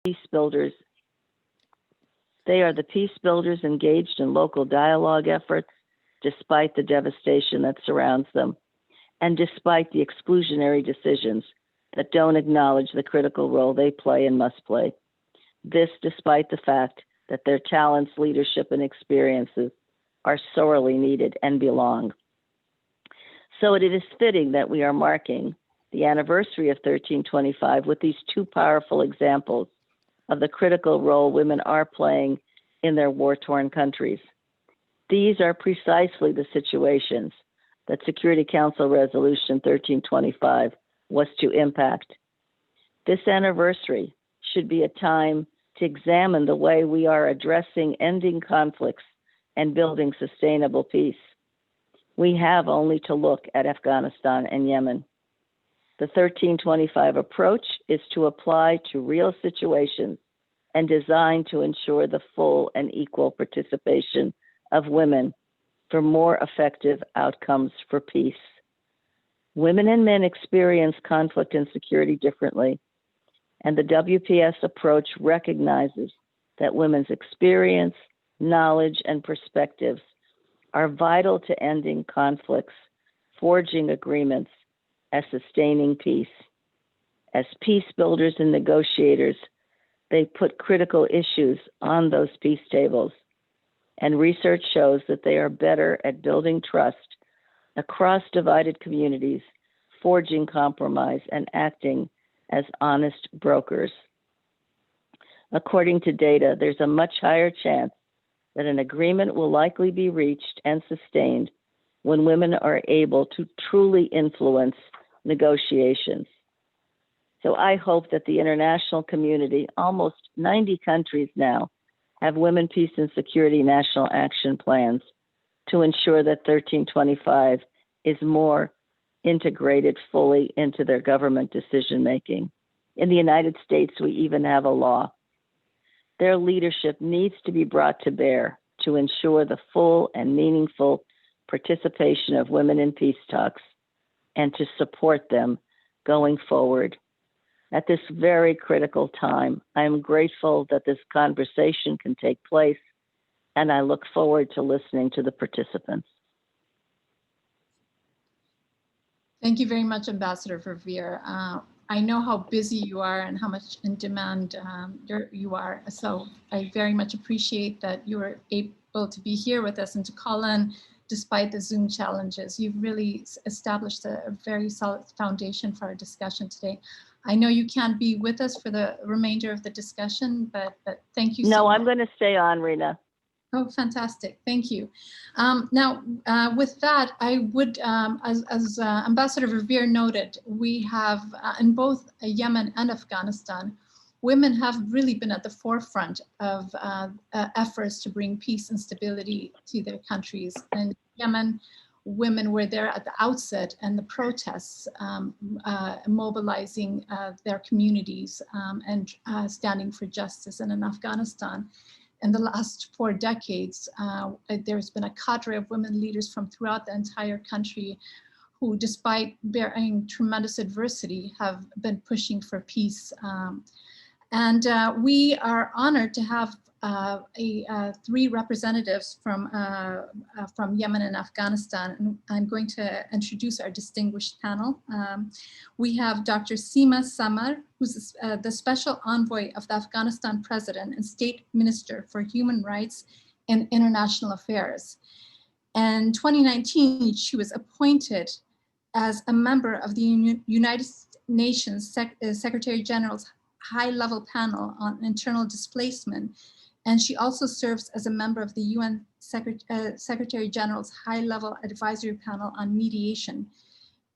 peace builders. They are the peace builders engaged in local dialogue efforts, despite the devastation that surrounds them, and despite the exclusionary decisions that don't acknowledge the critical role they play and must play. This despite the fact that their talents, leadership, and experiences are sorely needed and belong. So it is fitting that we are marking the anniversary of 1325 with these two powerful examples of the critical role women are playing in their war-torn countries. These are precisely the situations that Security Council Resolution 1325 was to impact. This anniversary should be a time to examine the way we are addressing ending conflicts and building sustainable peace. We have only to look at Afghanistan and Yemen. The 1325 approach is to apply to real situations and designed to ensure the full and equal participation of women for more effective outcomes for peace. Women and men experience conflict and security differently, and the WPS approach recognizes that women's experience, knowledge, and perspectives are vital to ending conflicts, forging agreements, and sustaining peace. As peace builders and negotiators, they put critical issues on those peace tables, and research shows that they are better at building trust across divided communities, forging compromise, and acting as honest brokers. According to data, there's a much higher chance that an agreement will likely be reached and sustained when women are able to truly influence negotiations. So I hope that the international community, almost 90 countries now, have women, peace, and security national action plans to ensure that 1325 is more integrated fully into their government decision-making. In the United States, we even have a law. Their leadership needs to be brought to bear to ensure the full and meaningful participation of women in peace talks and to support them going forward. At this very critical time, I am grateful that this conversation can take place, and I look forward to listening to the participants. Thank you very much, Ambassador Verveer. I know how busy you are and how much in demand you are. So I very much appreciate that you were able to be here with us and to call in despite the Zoom challenges. You've really established a very solid foundation for our discussion today. I know you can't be with us for the remainder of the discussion, but thank you so much. No, I'm going to stay on, Rena. Oh, fantastic. Thank you. Now, with that, I would, as Ambassador Verveer noted, we have in both Yemen and Afghanistan, women have really been at the forefront of efforts to bring peace and stability to their countries. In Yemen, women were there at the outset and the protests, mobilizing their communities and standing for justice. And in Afghanistan, in the last 4 decades, there's been a cadre of women leaders from throughout the entire country who, despite bearing tremendous adversity, have been pushing for peace. We are honored to have 3 representatives from Yemen and Afghanistan. And I'm going to introduce our distinguished panel. We have Dr. Seema Samar, who's the Special Envoy of the Afghanistan President and State Minister for Human Rights and International Affairs. In 2019, she was appointed as a member of the United Nations Secretary General's high-level panel on internal displacement. And she also serves as a member of the UN Secretary General's high-level advisory panel on mediation.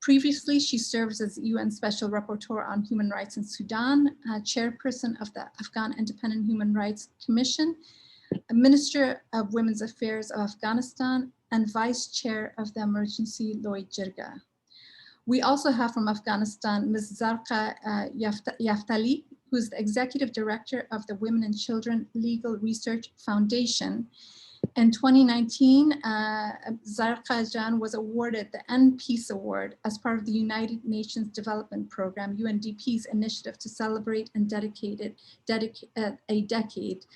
Previously, she serves as UN Special Rapporteur on Human Rights in Sudan, chairperson of the Afghan Independent Human Rights Commission, a Minister of Women's Affairs of Afghanistan, and Vice Chair of the Emergency Lloyd Jirga. We also have from Afghanistan, Ms. Zarqa Yaftali, who's the Executive Director of the Women and Children Legal Research Foundation. In 2019, Zarqa Jan was awarded the End Peace Award as part of the United Nations Development Program, UNDP's initiative to celebrate and dedicate a decade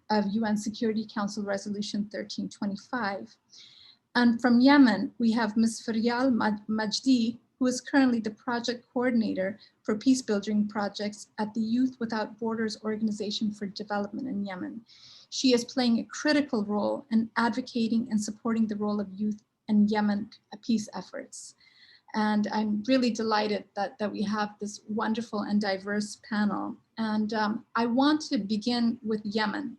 of UN Security Council Resolution 1325. And from Yemen, we have Ms. Faryal Majdi, who is currently the project coordinator for peace-building projects at the Youth Without Borders Organization for Development in Yemen. She is playing a critical role in advocating and supporting the role of youth in Yemen peace efforts. And I'm really delighted that we have this wonderful and diverse panel. And I want to begin with Yemen.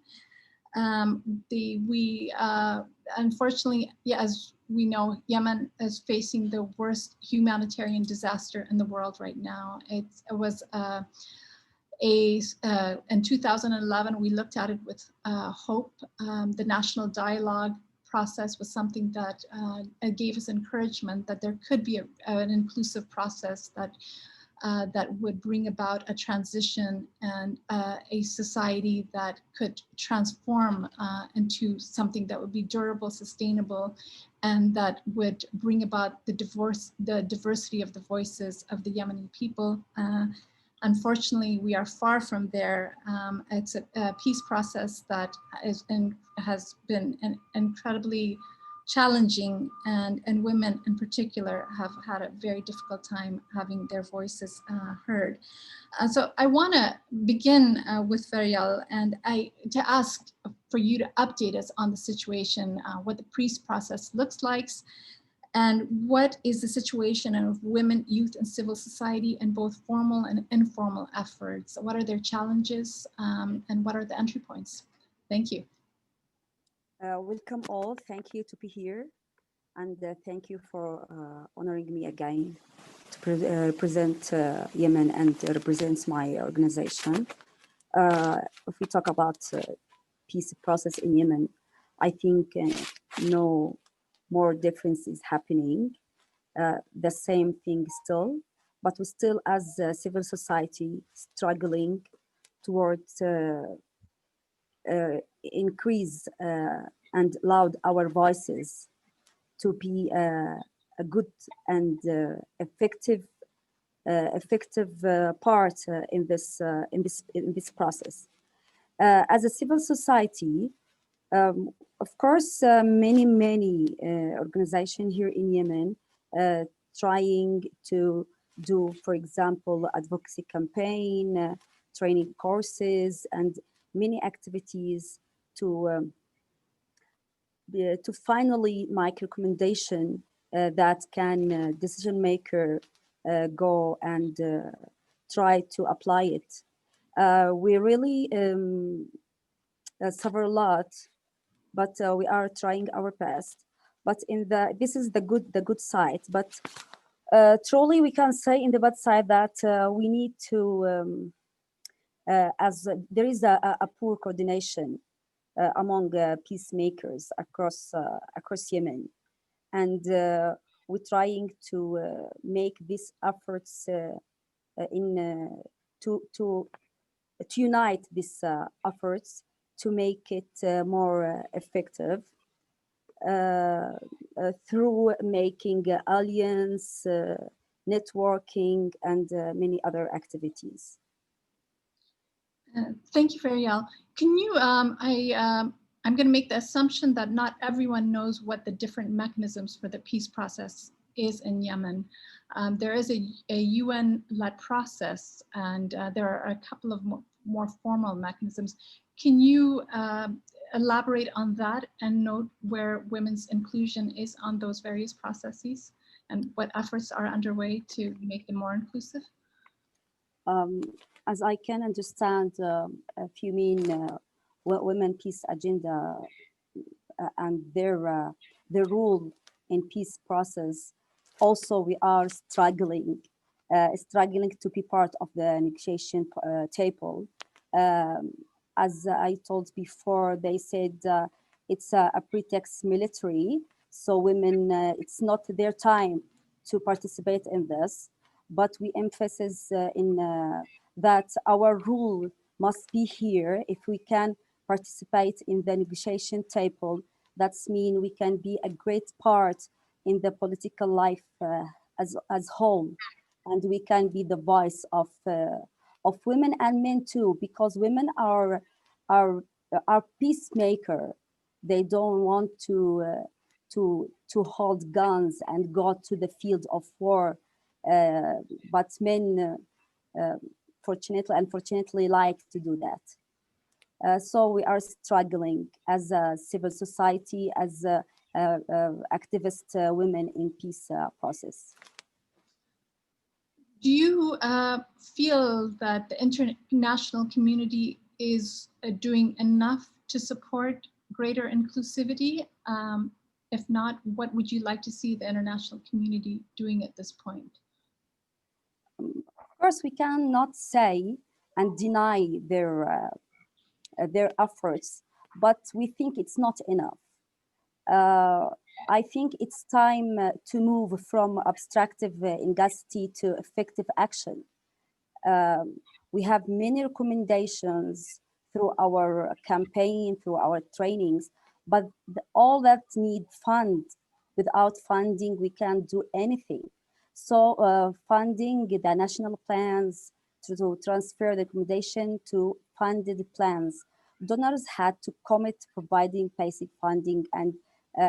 Unfortunately, yeah, as we know, Yemen is facing the worst humanitarian disaster in the world right now. It was in 2011, we looked at it with hope. The national dialogue process was something that gave us encouragement that there could be an inclusive process that would bring about a transition and a society that could transform into something that would be durable, sustainable, and that would bring about the diversity of the voices of the Yemeni people. Unfortunately, we are far from there. It's a peace process that has been incredibly challenging, and women in particular have had a very difficult time having their voices heard. So I want to begin with Faryal and to ask for you to update us on the situation, what the peace process looks like, and what is the situation of women, youth, and civil society in both formal and informal efforts? What are their challenges, and what are the entry points? Thank you. Welcome all. Thank you to be here, and thank you for honoring me again to represent Yemen and represent my organization. If we talk about peace process in Yemen, I think no more difference is happening. The same thing still, but we still as civil society struggling towards increase and loud our voices to be a good and effective part in this process. As a civil society, of course, many organizations here in Yemen trying to do, for example, advocacy campaign, training courses, and many activities to finally make recommendation that can decision maker go and try to apply it. We really suffer a lot, but we are trying our best. But this is the good side. But truly, we can say in the bad side that we need to, as there is a poor coordination among peacemakers across Yemen, and we're trying to make these efforts to unite these efforts to make it more effective through making alliance, networking, and many other activities. Thank you, Faryal. Can you, I'm going to make the assumption that not everyone knows what the different mechanisms for the peace process is in Yemen. There is a UN-led process, and there are a couple of more formal mechanisms. Can you elaborate on that and note where women's inclusion is on those various processes and what efforts are underway to make them more inclusive? As I can understand, if you mean women peace agenda and their role in peace process, also we are struggling to be part of the negotiation table. As I told before, they said it's a pretext military, so women, it's not their time to participate in this, but we emphasize in that our rule must be here. If we can participate in the negotiation table, That's mean we can be a great part in the political life as whole, and we can be the voice of women and men too, because women are are peacemaker. They don't want to hold guns and go to the field of war, but men unfortunately like to do that. So we are struggling as a civil society, as activist women in peace process. Do you feel that the international community is doing enough to support greater inclusivity? If not, what would you like to see the international community doing at this point? Of course, we cannot say and deny their efforts, but we think it's not enough. I think it's time to move from abstractive ingacity to effective action. We have many recommendations through our campaign, through our trainings, but all that need fund. Without funding, we can't do anything. So funding the national plans to transfer the recommendation to funded plans. Donors had to commit providing basic funding and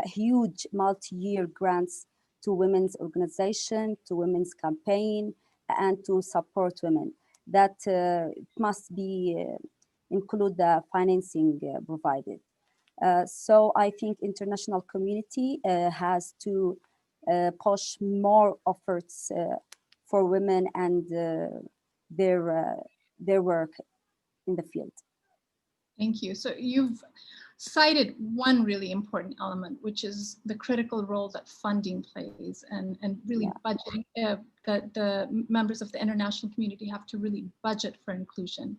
huge multi-year grants to women's organization, to women's campaign, and to support women. That must be include the financing provided. So I think international community has to push more efforts for women and their work in the field. Thank you. So you've cited one really important element, which is the critical role that funding plays, and really budgeting. That the members of the international community have to really budget for inclusion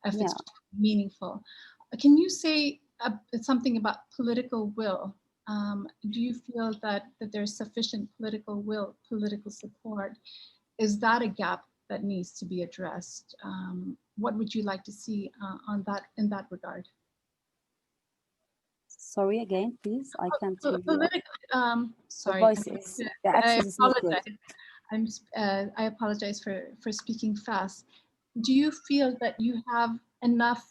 if it's meaningful. Can you say something about political will? Do you feel that there's sufficient political will, political support? Is that a gap that needs to be addressed? What would you like to see in that regard? Sorry again, please. I can't hear you. Sorry, I apologize. I apologize for speaking fast. Do you feel that you have enough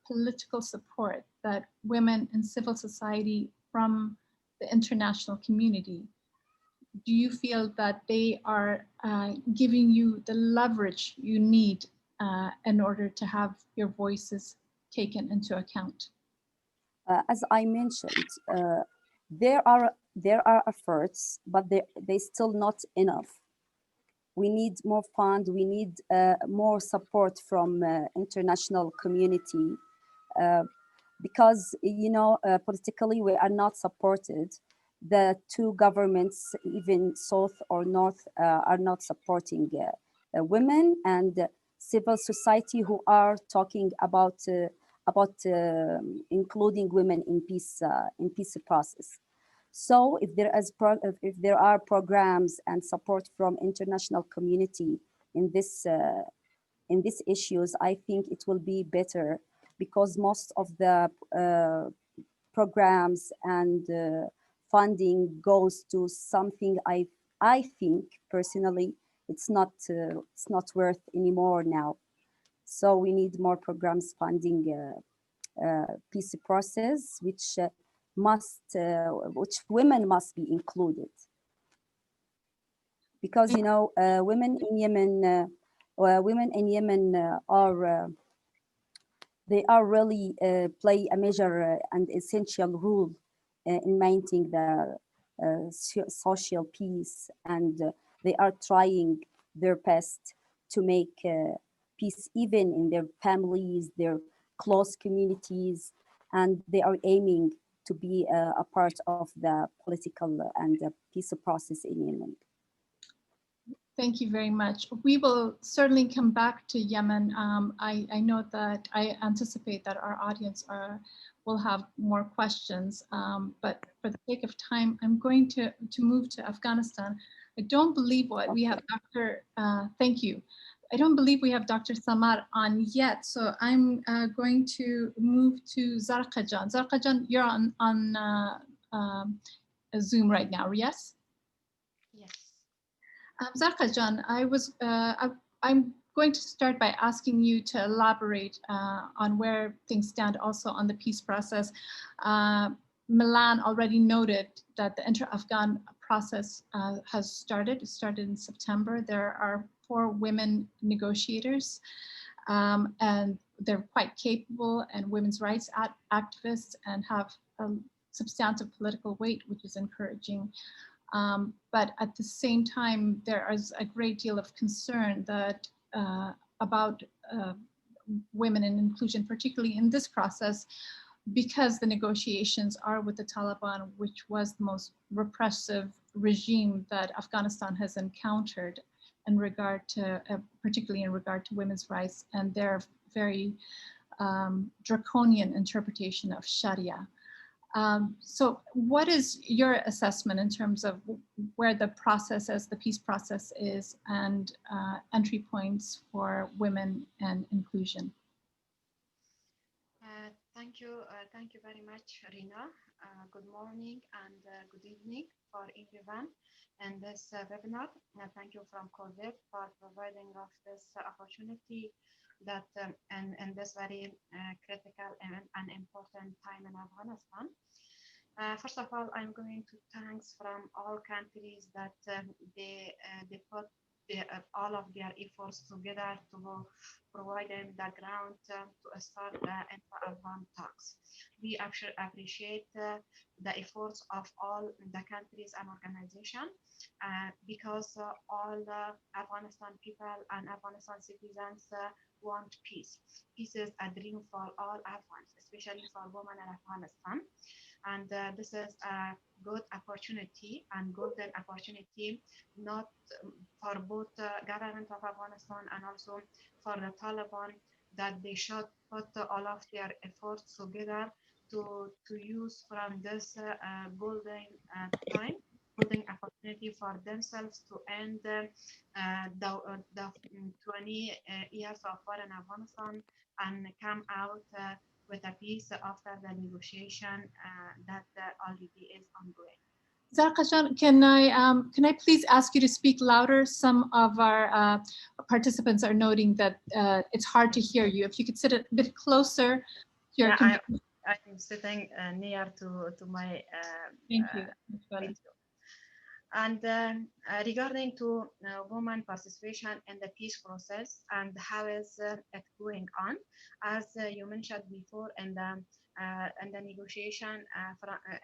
political support that women in civil society from the international community, do you feel that they are giving you the leverage you need in order to have your voices taken into account? As I mentioned, there are efforts, but they still not enough. We need more fund. We need more support from international community because politically we are not supported. The two governments, even South or North, are not supporting women and civil society who are talking about including women in peace process. So if there are programs and support from international community in these issues, I think it will be better, because most of the programs and funding goes to something I think personally it's not worth anymore now. So we need more programs funding peace process, which women must be included, because women in Yemen are they are really play a major and essential role in maintaining the social peace, and they are trying their best to make peace even in their families, their close communities, and they are aiming to be a part of the political and the peace process in Yemen. Thank you very much. We will certainly come back to Yemen. I know that I anticipate that our audience will have more questions, but for the sake of time, I'm going to move to Afghanistan. I don't believe what we have, Dr. Thank you. I don't believe we have Dr. Samar on yet, so I'm going to move to Zarqajan. Zarqajan, you're on Zoom right now, yes? Yes. Zarqajan, I'm going to start by asking you to elaborate on where things stand also on the peace process. Milan already noted that the inter-Afghan process has started. It started in September. There are 4 women negotiators, and they're quite capable and women's rights activists and have a substantive political weight, which is encouraging. But at the same time, there is a great deal of concern that about women and inclusion, particularly in this process, because the negotiations are with the Taliban, which was the most repressive regime that Afghanistan has encountered in regard to, particularly in regard to women's rights and their very draconian interpretation of Sharia. So what is your assessment in terms of where the process is, the peace process is, and entry points for women and inclusion? Thank you very much, Rina. Good morning and good evening for everyone in this webinar. Thank you from Cordaid for providing us this opportunity that in this very critical and important time in Afghanistan. First of all, I'm going to thanks from all countries that they put all of their efforts together to providing the ground to start the inter-Afghan talks. We actually appreciate the efforts of all the countries and organizations because all Afghanistan people and Afghanistan citizens want peace. Peace is a dream for all Afghans, especially for women in Afghanistan. And this is a good opportunity and golden opportunity, not for both the government of Afghanistan and also for the Taliban, that they should put all of their efforts together to use from this golden time, golden opportunity for themselves to end the 20 years of war in Afghanistan and come out with a peace after the negotiation that already is ongoing. Zarqajan, can I please ask you to speak louder? Some of our participants are noting that it's hard to hear you. If you could sit a bit closer to your computer. I'm sitting near to my Thank you. video. And regarding to women participation in the peace process and how is it going on, as you mentioned before in the negotiation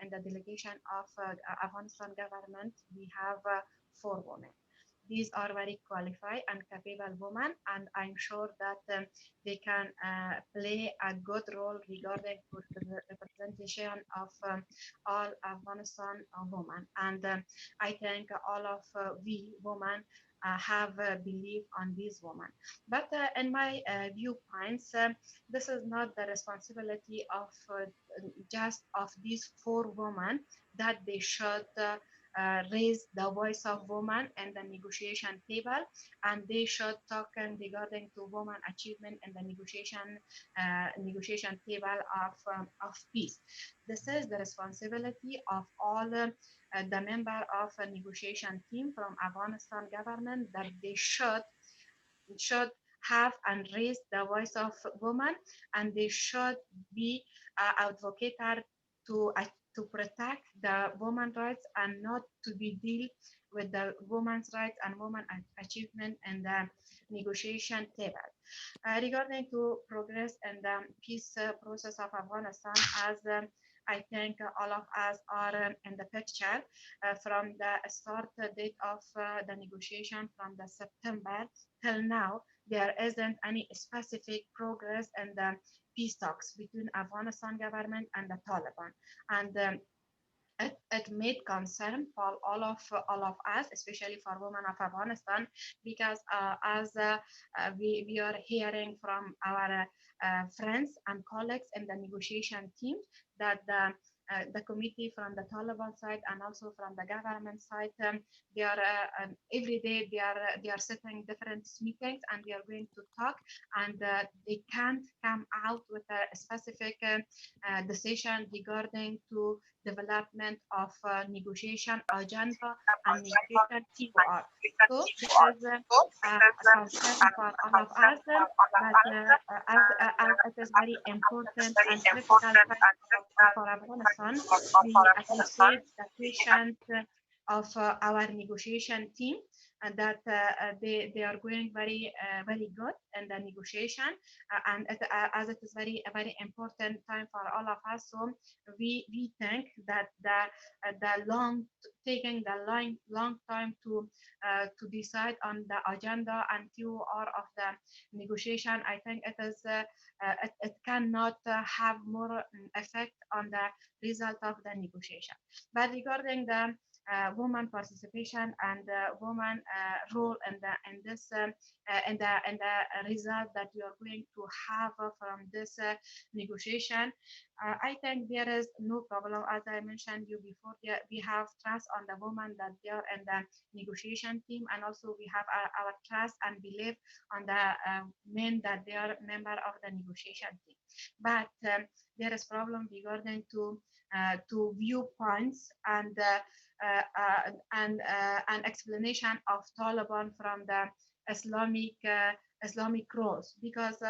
in the delegation of Afghanistan government, we have 4 women. These are very qualified and capable women, and I'm sure that they can play a good role regarding the representation of all Afghanistan women. And I think all of we women have belief on these women. But in my viewpoints, this is not the responsibility of just of these 4 women that they should raise the voice of women in the negotiation table, and they should talk regarding to women achievement in the negotiation table of peace. This is the responsibility of all the member of a negotiation team from Afghanistan government, that they should have and raise the voice of women, and they should be advocated to protect the women's rights and not to be deal with the women's rights and women achievement in the negotiation table. Regarding to progress in the peace process of Afghanistan, as I think all of us are in the picture from the start date of the negotiation from the September till now, there isn't any specific progress in the peace talks between Afghanistan government and the Taliban. And it made concern for all of us, especially for women of Afghanistan, because as we are hearing from our friends and colleagues in the negotiation team, that the committee from the Taliban side and also from the government side, they are every day they are setting different meetings and they are going to talk, and they can't come out with a specific decision regarding to development of negotiation agenda and negotiation TOR. So this is a concern for all of us, but as it is very important and critical for Afghanistan, we appreciate the patience of our negotiation team, and that they are going very good in the negotiation, and as it is a very important time for all of us. So we think that the long time to decide on the agenda and TOR of the negotiation, I think it is it cannot have more effect on the result of the negotiation. But regarding the woman participation and woman role in this in the result that you are going to have from this negotiation, I think there is no problem. As I mentioned you before, we have trust on the women that they are in the negotiation team, and also we have our trust and belief on the men that they are member of the negotiation team. But there is problem regarding to viewpoints and an explanation of Taliban from the Islamic roles, because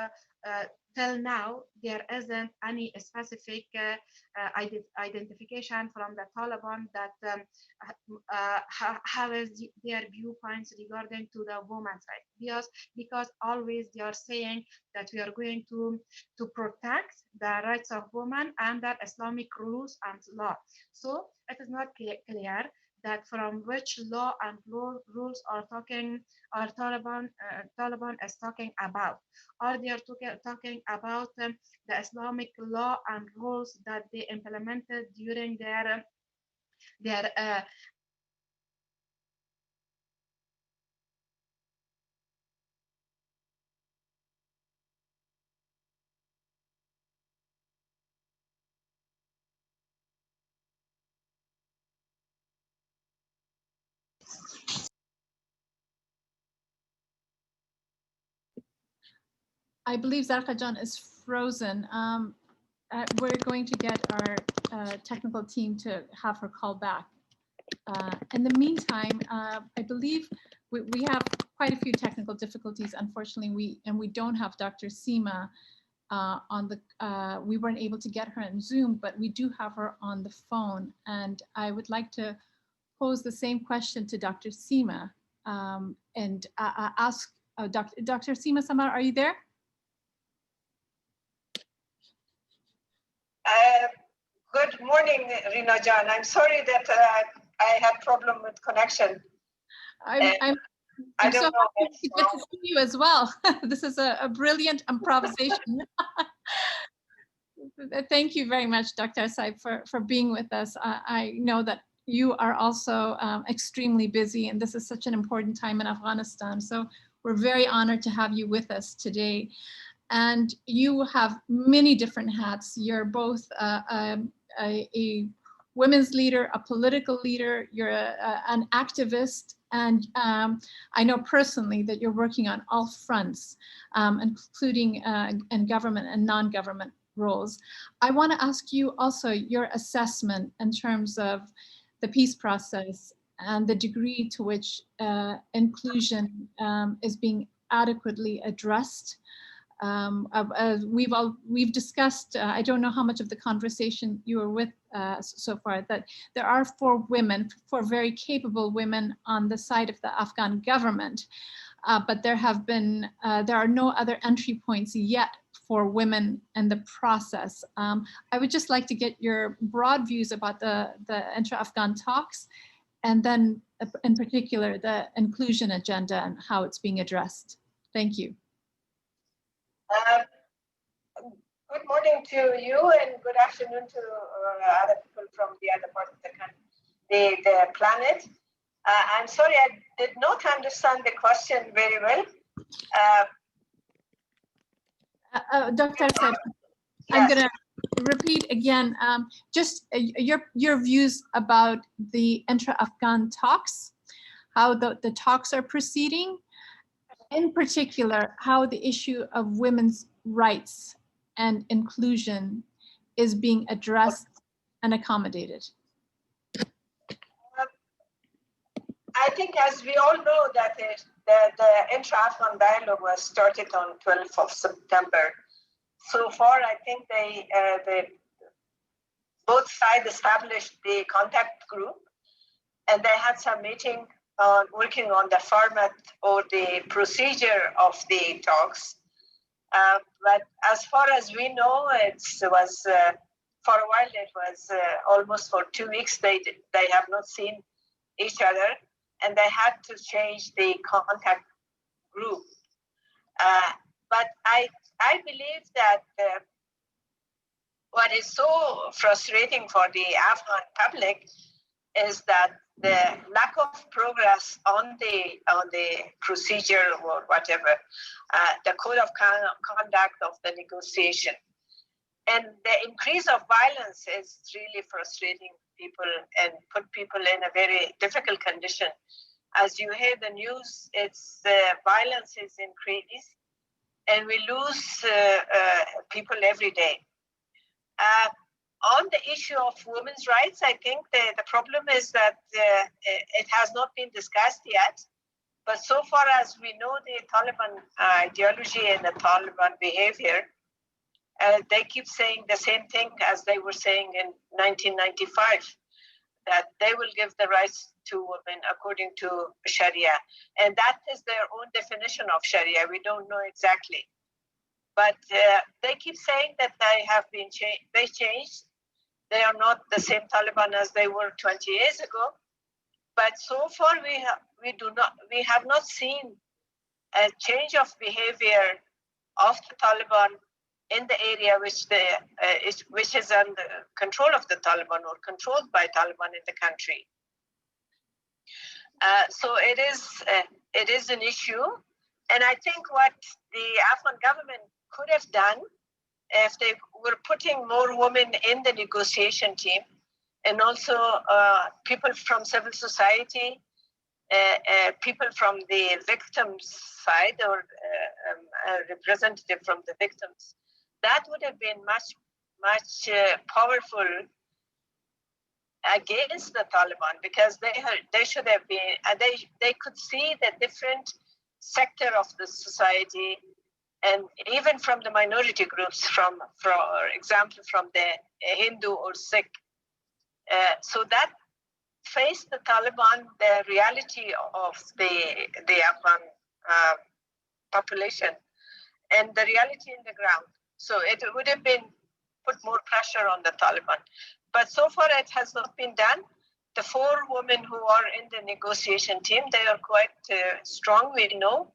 till now there isn't any specific identification from the Taliban that how is their viewpoints regarding to the women's rights, because always they are saying that we are going to protect the rights of women under Islamic rules and law. So it is not clear that from which law and rules are Taliban is talking about, or they are talking about the Islamic law and rules that they implemented during their I believe Zarqajan is frozen. We're going to get our technical team to have her call back. In the meantime, I believe we have quite a few technical difficulties. Unfortunately, we don't have Dr. Seema on the, we weren't able to get her on Zoom, but we do have her on the phone. And I would like to pose the same question to Dr. Seema and ask Dr. Seema Samar, are you there? Good morning, Rina Jan. I'm sorry that I had problem with connection. I'm so happy to get to see you as well. This is a brilliant improvisation. Thank you very much, Dr. Saib, for being with us. I know that you are also extremely busy, and this is such an important time in Afghanistan. So we're very honored to have you with us today. And you have many different hats. You're both a women's leader, a political leader, you're an activist, and I know personally that you're working on all fronts, including in government and non-government roles. I want to ask you also your assessment in terms of the peace process and the degree to which inclusion is being adequately addressed. We've discussed, I don't know how much of the conversation you were with so far, that there are four very capable women on the side of the Afghan government, but there are no other entry points yet for women in the process. I would just like to get your broad views about the intra-Afghan talks, and then in particular, the inclusion agenda and how it's being addressed. Thank you. Good morning to you, and good afternoon to other people from the other part of the planet. I'm sorry, I did not understand the question very well. Dr. Said, Yes. I'm going to repeat again, just your views about the intra-Afghan talks, how the talks are proceeding, in particular, how the issue of women's rights and inclusion is being addressed and accommodated. I think, as we all know, that the intra-Afghan dialogue was started on 12th of September. So far, I think both sides established the contact group, and they had some meeting on working on the format or the procedure of the talks. But as far as we know, it was for a while. It was almost for 2 weeks. They have not seen each other, and they had to change the contact group. But I believe that what is so frustrating for the Afghan public is that the lack of progress on the procedure or whatever, the code of conduct of the negotiation. And the increase of violence is really frustrating people and put people in a very difficult condition. As you hear the news, it's violence is increased, and we lose people every day. On the issue of women's rights, I think the problem is that it has not been discussed yet. But so far as we know the Taliban ideology and the Taliban behavior, they keep saying the same thing as they were saying in 1995, that they will give the rights to women according to Sharia. And that is their own definition of Sharia. We don't know exactly. But they keep saying that they have been they changed. They are not the same Taliban as they were 20 years ago. But so far we have not seen a change of behavior of the Taliban in the area which is under control of the Taliban or controlled by Taliban in the country. So it is an issue, and I think what the Afghan government could have done if they were putting more women in the negotiation team, and also people from civil society, people from the victims' side, or a representative from the victims, that would have been much powerful against the Taliban, because they should have been, they could see the different sector of the society, and even from the minority groups, for example, from the Hindu or Sikh. So that faced the Taliban the reality of the Afghan population and the reality in the ground. So it would have been put more pressure on the Taliban. But so far it has not been done. The 4 women who are in the negotiation team, they are quite strong, we know,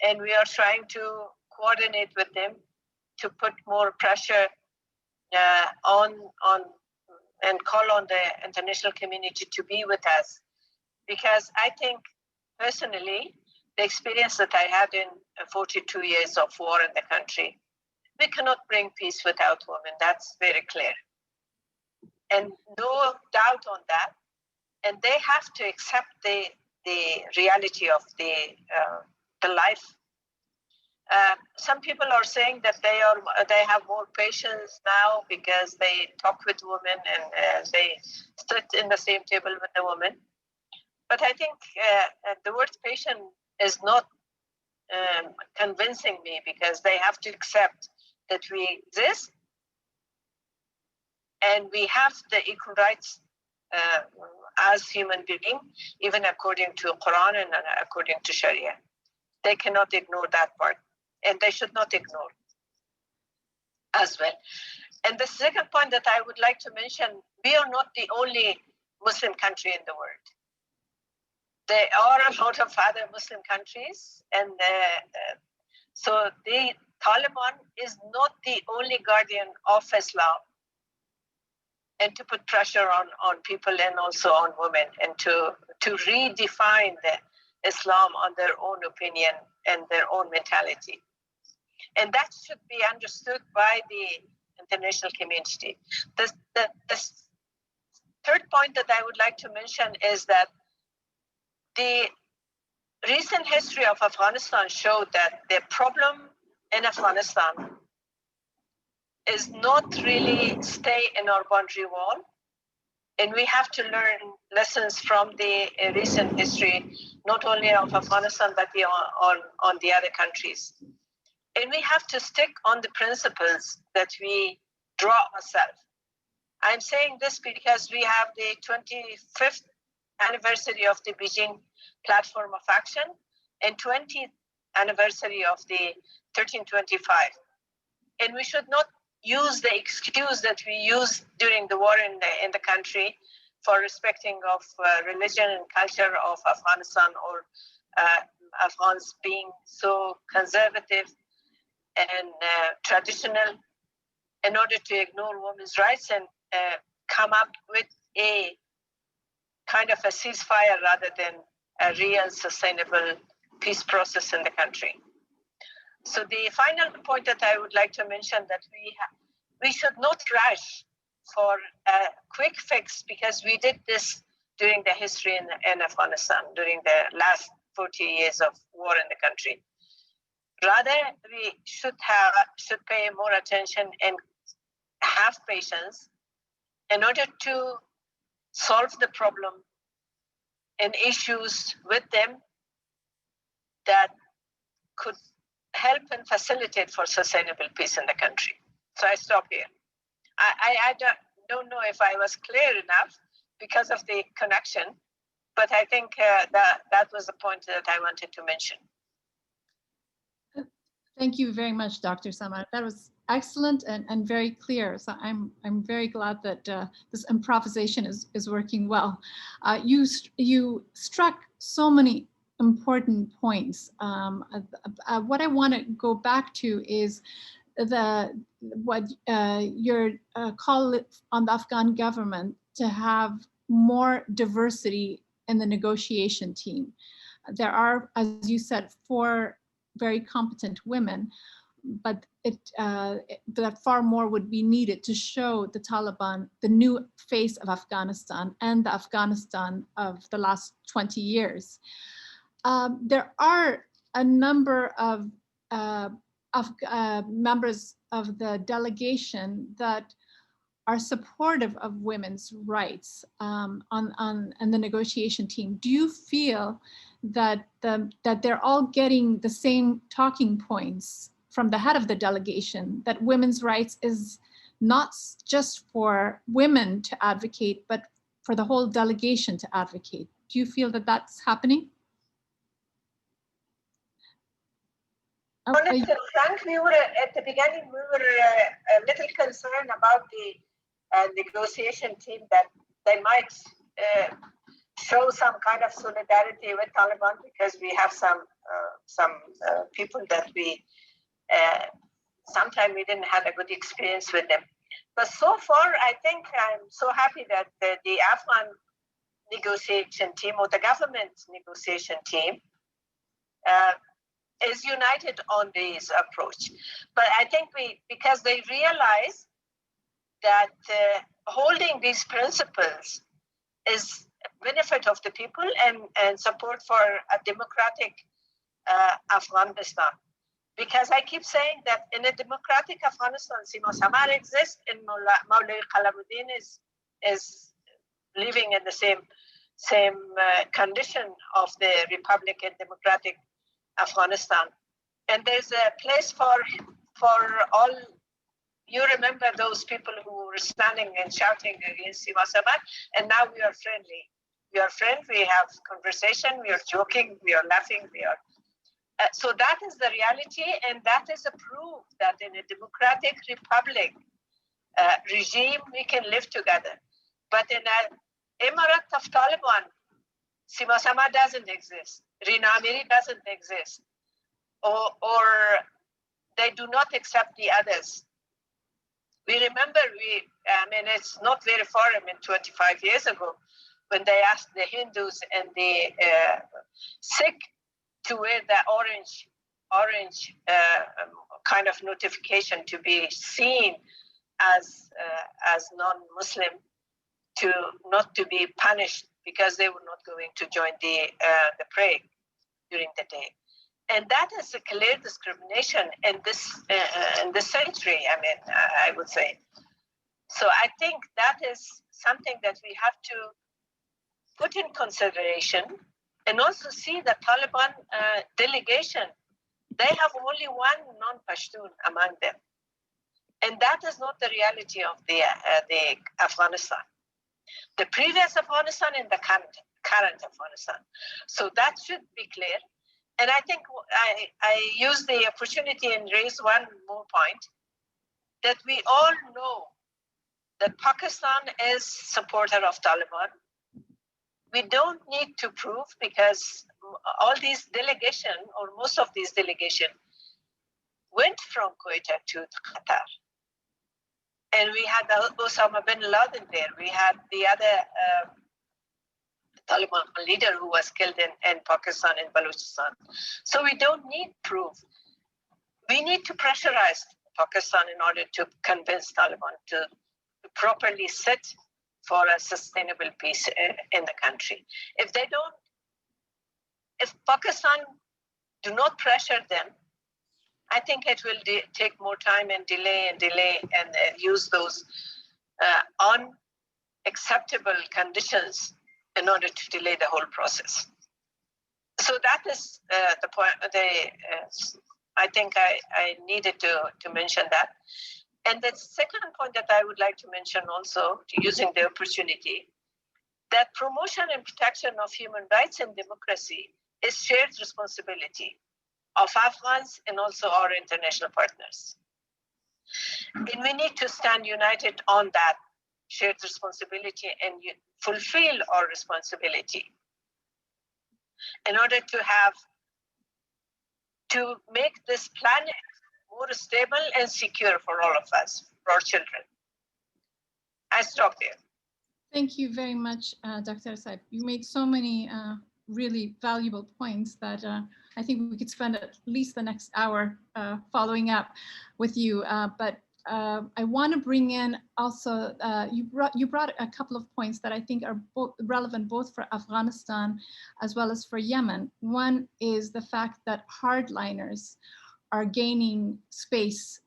and we are trying to coordinate with them to put more pressure on and call on the international community to be with us. Because I think, personally, the experience that I had in 42 years of war in the country, we cannot bring peace without women. That's very clear. And no doubt on that. And they have to accept the reality of the life. Some people are saying that they have more patience now because they talk with women and they sit in the same table with the women. But I think the word patient is not convincing me, because they have to accept that we exist and we have the equal rights as human beings, even according to Quran and according to Sharia. They cannot ignore that part, and they should not ignore as well. And the second point that I would like to mention, we are not the only Muslim country in the world. There are a lot of other Muslim countries, and so the Taliban is not the only guardian of Islam, and to put pressure on people and also on women, and to redefine the Islam on their own opinion and their own mentality. And that should be understood by the international community. The third point that I would like to mention is that the recent history of Afghanistan showed that the problem in Afghanistan is not really stay in our boundary wall. And we have to learn lessons from the recent history, not only of Afghanistan, but on the other countries. And we have to stick on the principles that we draw ourselves. I'm saying this because we have the 25th anniversary of the Beijing Platform of Action and 20th anniversary of the 1325. And we should not use the excuse that we used during the war in the country for respecting of religion and culture of Afghanistan, or Afghans being so conservative and traditional, in order to ignore women's rights and come up with a kind of a ceasefire rather than a real sustainable peace process in the country. So the final point that I would like to mention, that we should not rush for a quick fix, because we did this during the history in Afghanistan, during the last 40 years of war in the country. Rather, we should pay more attention and have patience in order to solve the problem and issues with them that could help and facilitate for sustainable peace in the country. So I stop here. I don't know if I was clear enough because of the connection, but I think that was the point that I wanted to mention. Thank you very much, Dr. Samad. That was excellent and very clear. So I'm very glad that this improvisation is working well. You struck so many important points. What I want to go back to is what your call on the Afghan government to have more diversity in the negotiation team. There are, as you said, 4 very competent women, but that far more would be needed to show the Taliban the new face of Afghanistan and the Afghanistan of the last 20 years. There are a number of members of the delegation that are supportive of women's rights on the negotiation team. Do you feel that that they're all getting the same talking points from the head of the delegation, that women's rights is not just for women to advocate, but for the whole delegation to advocate? Do you feel that that's happening? Honestly, Frank, we were at the beginning, we were a little concerned about the negotiation team, that they might show some kind of solidarity with Taliban, because we have some people that we sometimes we didn't have a good experience with them. But so far, I think I'm so happy that the Afghan negotiation team, or the government negotiation team, is united on this approach. But I think because they realize that holding these principles is benefit of the people and support for a democratic Afghanistan. Because I keep saying that in a democratic Afghanistan, Sima Samar exists, and Maulay Kalamuddin is living in the same condition of the Republic and democratic Afghanistan. And there's a place for all. You remember those people who were standing and shouting against Sima Samar, and now we are friendly. We are friends, we have conversation, we are joking, we are laughing, we are. So that is the reality, and that is a proof that in a democratic republic regime, we can live together. But in an emirate of Taliban, Sima Samar doesn't exist, Rina Amiri doesn't exist, or they do not accept the others. We remember, it's not very far, 25 years ago, when they asked the Hindus and the Sikh to wear the orange orange kind of notification to be seen as non-Muslim, to not to be punished because they were not going to join the prayer during the day. And that is a clear discrimination in this century, I mean, I would say. So I think that is something that we have to put in consideration, and also see the Taliban delegation. They have only one non-Pashtun among them. And that is not the reality of the Afghanistan. The previous Afghanistan and the current Afghanistan. So that should be clear. And I think I use the opportunity and raise one more point, that we all know that Pakistan is supporter of Taliban. We don't need to prove, because all these delegation, or most of these delegation, went from Quetta to Qatar. And we had Osama bin Laden there. We had the other Taliban leader who was killed in Pakistan and Balochistan. So we don't need proof. We need to pressurize Pakistan in order to convince Taliban to properly sit for a sustainable peace in the country. If they don't, if Pakistan do not pressure them, I think it will take more time and delay and use those unacceptable conditions in order to delay the whole process. So that is the point. I think I needed to mention that. And the second point that I would like to mention also, using the opportunity, that promotion and protection of human rights and democracy is shared responsibility of Afghans and also our international partners. And we need to stand united on that shared responsibility and fulfill our responsibility in order to make this planet more stable and secure for all of us, for our children. I stop there. Thank you very much, Dr. Saib. You made so many really valuable points that I think we could spend at least the next hour following up with you. But I want to bring in also, you brought a couple of points that I think are relevant both for Afghanistan as well as for Yemen. One is the fact that hardliners are gaining space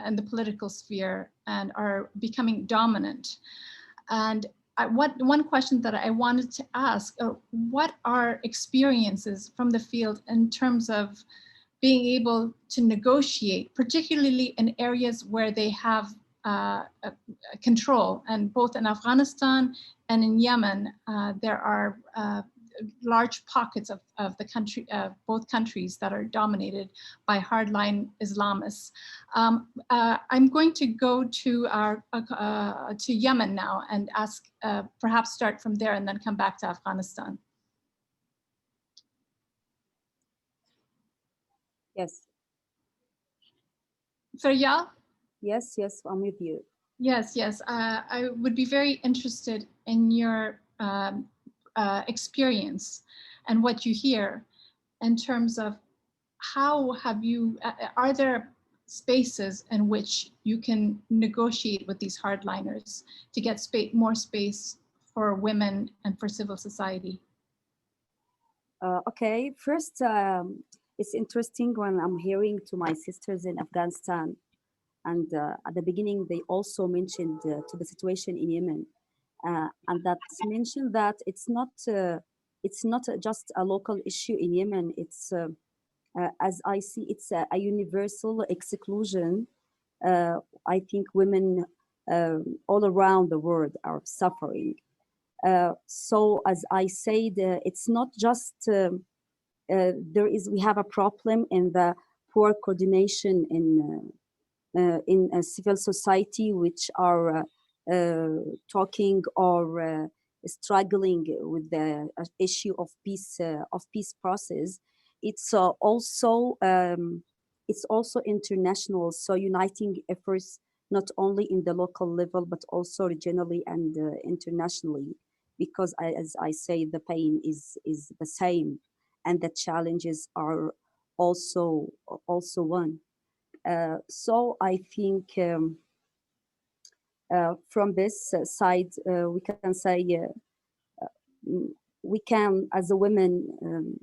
in the political sphere and are becoming dominant. And one question that I wanted to ask, what are experiences from the field in terms of being able to negotiate, particularly in areas where they have control? And both in Afghanistan and in Yemen, there are large pockets of the country, both countries, that are dominated by hardline Islamists. I'm going to go to Yemen now and ask, perhaps start from there and then come back to Afghanistan. Yes. Faryal? Yes, I'm with you. Yes. I would be very interested in your experience and what you hear in terms of how have you, are there spaces in which you can negotiate with these hardliners to get more space for women and for civil society? Okay, first, it's interesting when I'm hearing to my sisters in Afghanistan, and at the beginning they also mentioned to the situation in Yemen, and that mentioned that it's not just a local issue in Yemen. It's as I see, it's a universal exclusion. I think women all around the world are suffering. So as I said, it's not just we have a problem in the poor coordination in civil society, which are talking or struggling with the issue of peace process. It's also international. So uniting efforts not only in the local level but also regionally and internationally, because as I say, the pain is the same, and the challenges are also won. So I think from this side, we can say we can, as a women,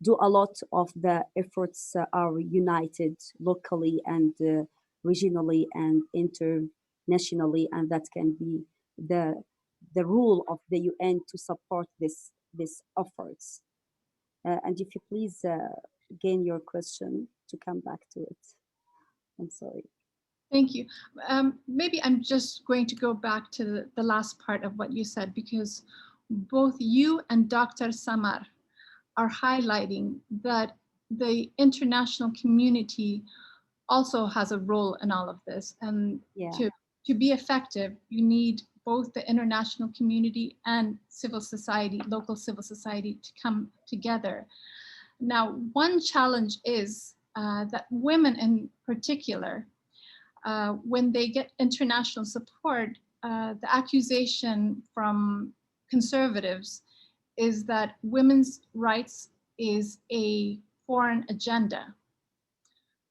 do a lot of the efforts are united locally and regionally and internationally, and that can be the rule of the UN to support this efforts. And if you please gain your question to come back to it. I'm sorry. Thank you. Maybe I'm just going to go back to the last part of what you said, because both you and Dr. Samar are highlighting that the international community also has a role in all of this. And Yeah. to be effective, you need both the international community and civil society, local civil society, to come together. Now, one challenge is that women in particular, when they get international support, the accusation from conservatives is that women's rights is a foreign agenda.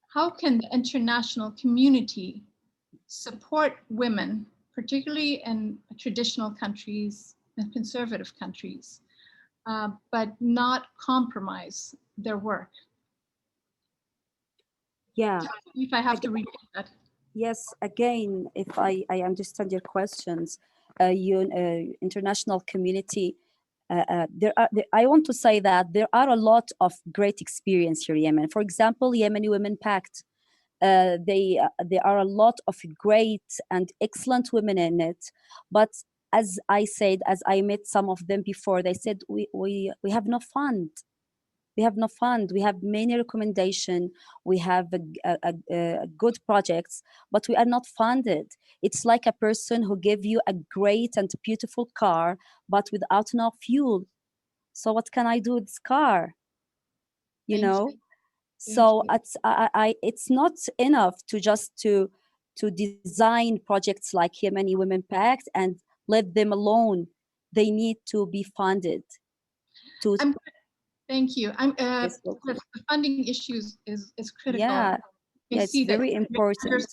How can the international community support women, particularly in traditional countries and conservative countries, but not compromise their work? Yeah. If I have to repeat that. Yes, again, if I understand your questions, international community, I want to say that there are a lot of great experience here in Yemen. For example, Yemeni Women Pact. There are a lot of great and excellent women in it, but as I said, as I met some of them before, they said we have no fund. We have no fund. We have many recommendations. We have a good projects, but we are not funded. It's like a person who gave you a great and beautiful car, but without enough fuel. So what can I do with this car? You Thank know. you. So it's not enough to just to design projects like Yemeni Women Pact and let them alone. They need to be funded. Thank you. The funding issues is critical. Yeah, it's very important.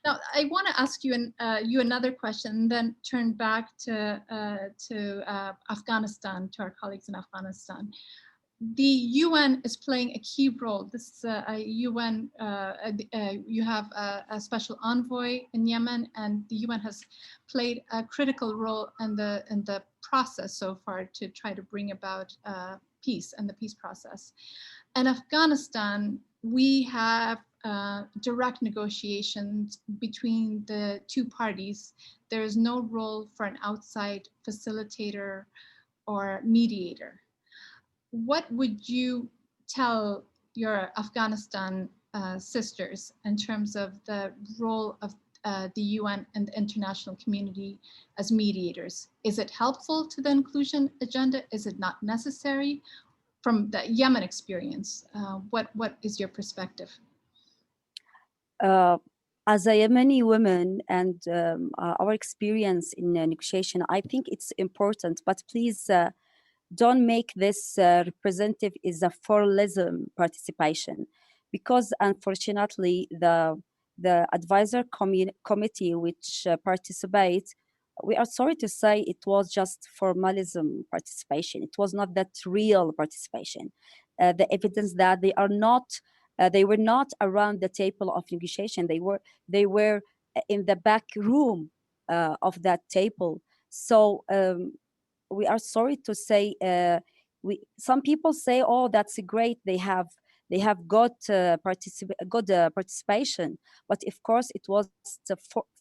Now, I want to ask you you another question, and then turn back to Afghanistan, to our colleagues in Afghanistan. The UN is playing a key role. This is a UN, you have a special envoy in Yemen, and the UN has played a critical role in the process so far to try to bring about peace and the peace process. In Afghanistan, we have direct negotiations between the two parties. There is no role for an outside facilitator or mediator. What would you tell your Afghanistan sisters in terms of the role of the UN and the international community as mediators? Is it helpful to the inclusion agenda? Is it not necessary? From the Yemen experience, what is your perspective? As a Yemeni woman and our experience in negotiation, I think it's important, but please don't make this representative is a pluralism participation, because unfortunately the advisor committee which participates, we are sorry to say it was just formalism participation. It was not that real participation. The evidence that they were not around the table of negotiation. They were in the back room of that table. So we are sorry to say, some people say, oh, that's great, they have got participation, but of course it was the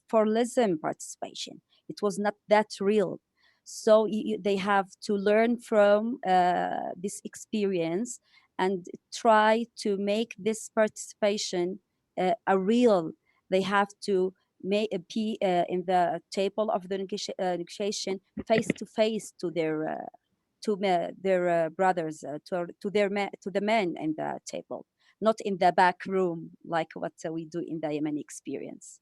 formalism participation. It was not that real. So they have to learn from this experience and try to make this participation a real. They have to be in the table of the negotiation face to face to their brothers, to the men in the table, not in the back room like what we do in the Yemeni experience.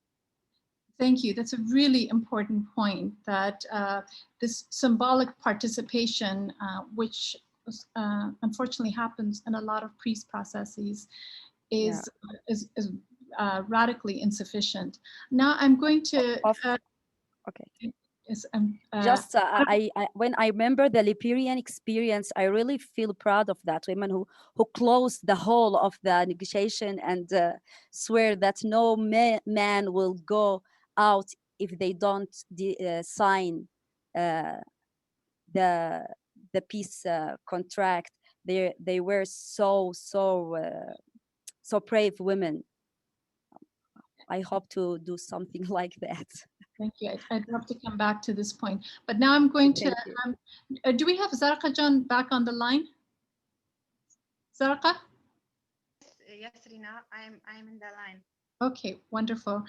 Thank you. That's a really important point, that this symbolic participation, which unfortunately happens in a lot of peace processes Yeah. is radically insufficient. Now I'm going to Okay. just When I remember the Liberian experience, I really feel proud of that women who closed the whole of the negotiation and swear that no man will go out if they don't sign the peace contract. They were so brave women. I hope to do something like that. Thank you. I'd love to come back to this point, but now I'm going to. Do we have Zarqa John back on the line? Zarqa? Yes, Rina, I'm in the line. Okay, wonderful.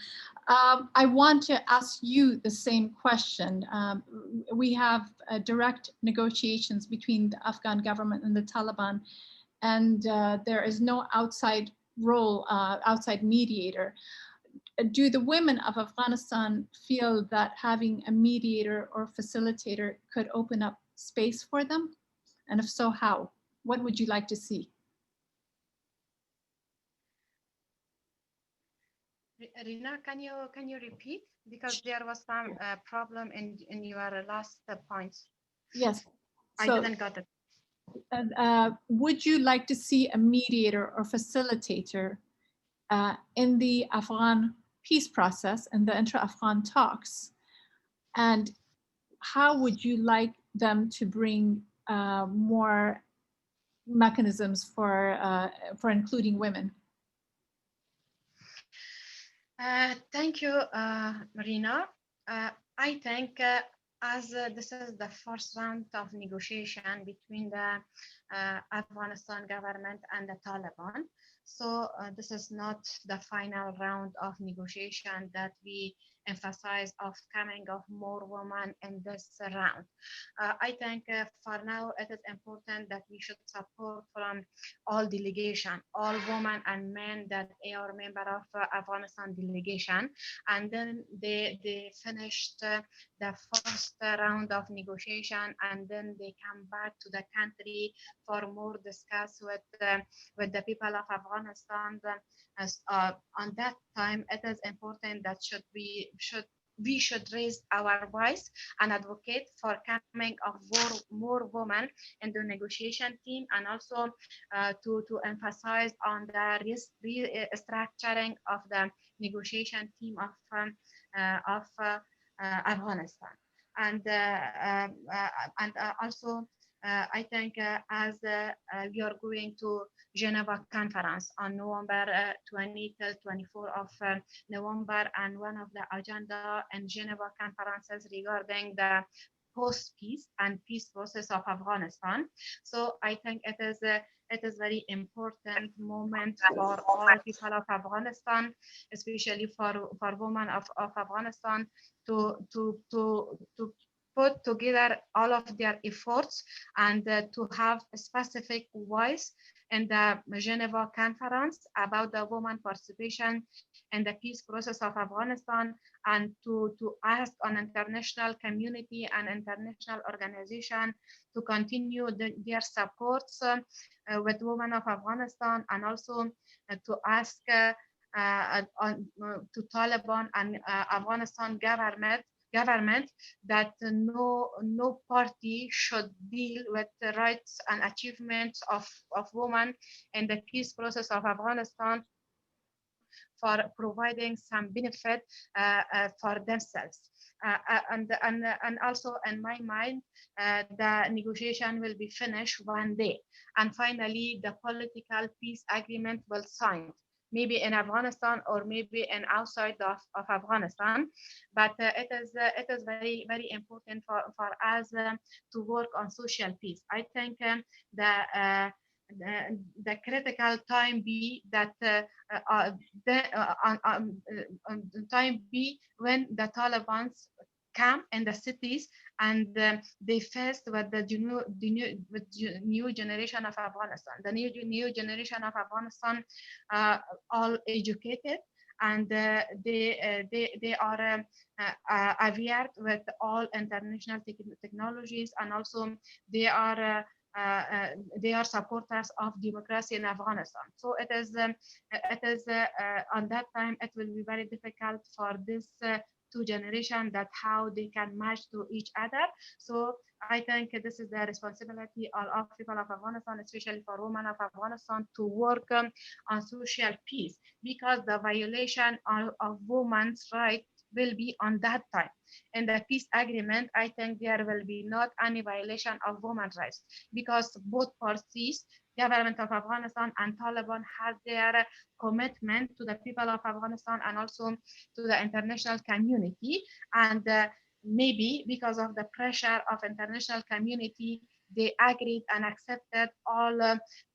I want to ask you the same question. We have direct negotiations between the Afghan government and the Taliban, and there is no outside role, outside mediator. Do the women of Afghanistan feel that having a mediator or facilitator could open up space for them? And if so, how? What would you like to see? Rina, can you repeat, because there was some problem in your last points? Yes. I didn't got it. Would you like to see a mediator or facilitator in the Afghan peace process and the intra-Afghan talks? And how would you like them to bring more mechanisms for including women? Thank you, Marina. I think as this is the first round of negotiation between the Afghanistan government and the Taliban, so this is not the final round of negotiation that we emphasize of coming of more women in this round. I think for now it is important that we should support from all delegation, all women and men that are member of Afghanistan delegation, and then they finished the first round of negotiation, and then they come back to the country for more discuss with the people of Afghanistan. On that time, it is important that we should raise our voice and advocate for coming of more women in the negotiation team, and also to emphasize on the restructuring of the negotiation team of Afghanistan. And also I think as you're going to Geneva conference on November 20 till 24 of November, and one of the agenda and Geneva conferences regarding the post-peace and peace process of Afghanistan. So I think it is very important moment for all people of Afghanistan, especially for women of Afghanistan, to put together all of their efforts and to have a specific voice in the Geneva conference about the women participation in the peace process of Afghanistan, and to ask an international community and international organization to continue their supports with women of Afghanistan, and also to ask to Taliban and Afghanistan government that no party should deal with the rights and achievements of women in the peace process of Afghanistan for providing some benefit for themselves. And also in my mind, the negotiation will be finished one day, and finally the political peace agreement will sign, maybe in Afghanistan or maybe in outside of Afghanistan. But it is very, very important for us to work on social peace. I think the critical time be that time be when the Taliban come in the cities and they faced with the new generation of Afghanistan. The new generation of Afghanistan all educated, and they are aware with all international technologies, and also they are they are supporters of democracy in Afghanistan. So it is on that time it will be very difficult for this two generations that how they can match to each other. So I think this is the responsibility of people of Afghanistan, especially for women of Afghanistan, to work on social peace, because the violation of women's rights will be on that time. In the peace agreement, I think there will be not any violation of women's rights, because both parties, government of Afghanistan and Taliban, has their commitment to the people of Afghanistan and also to the international community. And maybe because of the pressure of international community, they agreed and accepted all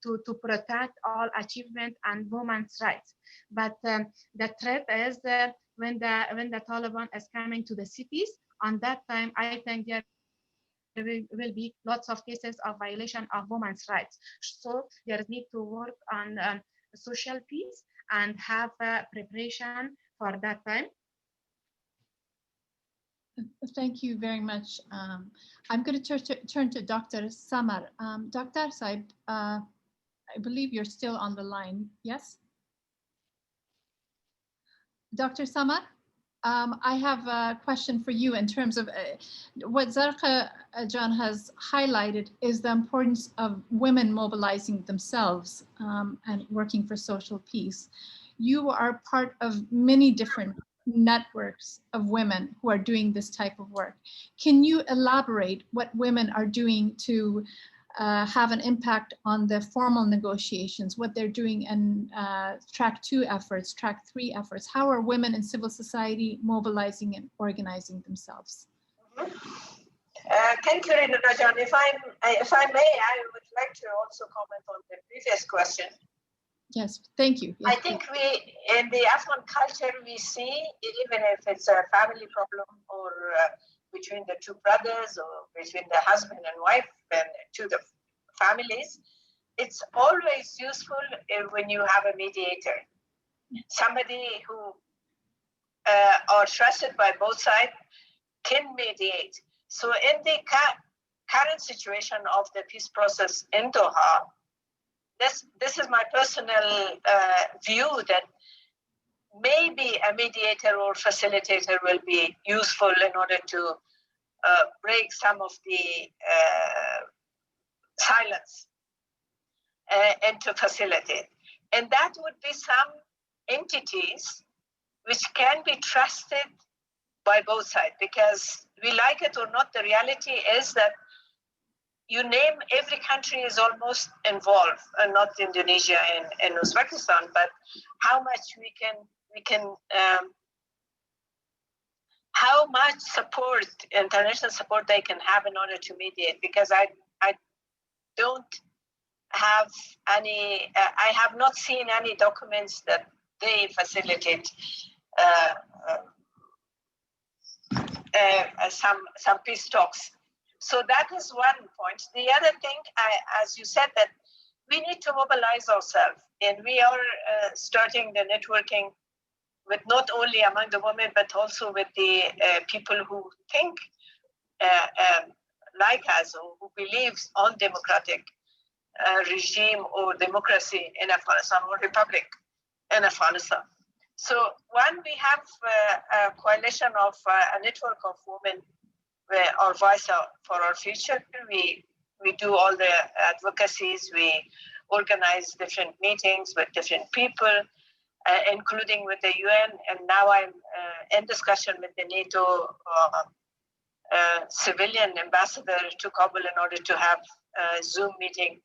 to protect all achievement and women's rights. But the threat is when the Taliban is coming to the cities, on that time, I think there will be lots of cases of violation of women's rights. So there is need to work on social peace and have preparation for that time. Thank you very much. I'm going to turn to Dr. Samar. Dr. Saib, I believe you're still on the line. Yes? Dr. Samar, I have a question for you in terms of what Zarqa Jan has highlighted is the importance of women mobilizing themselves and working for social peace. You are part of many different networks of women who are doing this type of work. Can you elaborate what women are doing to have an impact on the formal negotiations, what they're doing in track 2 efforts, track 3 efforts? How are women in civil society mobilizing and organizing themselves? Thank you, Rajan. If I may, I would like to also comment on the previous question. Yes, thank you. Yes, I think in the Afghan culture, we see, even if it's a family problem or between the two brothers or between the husband and wife and to the families, it's always useful when you have a mediator, somebody who are trusted by both sides, can mediate. So in the current situation of the peace process in Doha, this is my personal view that maybe a mediator or facilitator will be useful in order to break some of the silence and to facilitate. And that would be some entities which can be trusted by both sides, because we like it or not, the reality is that you name every country is almost involved, not Indonesia and Uzbekistan, but how much we can how much support, international support they can have in order to mediate, because I don't have any, I have not seen any documents that they facilitate some peace talks. So that is one point. The other thing, as you said, that we need to mobilize ourselves, and we are starting the networking with not only among the women, but also with the people who think like us, or who believes on democratic regime or democracy in Afghanistan or republic in Afghanistan. So we have a coalition of a network of women, our voice for our future. We do all the advocacies. We organize different meetings with different people, including with the UN. And now I'm in discussion with the NATO civilian ambassador to Kabul in order to have a Zoom meeting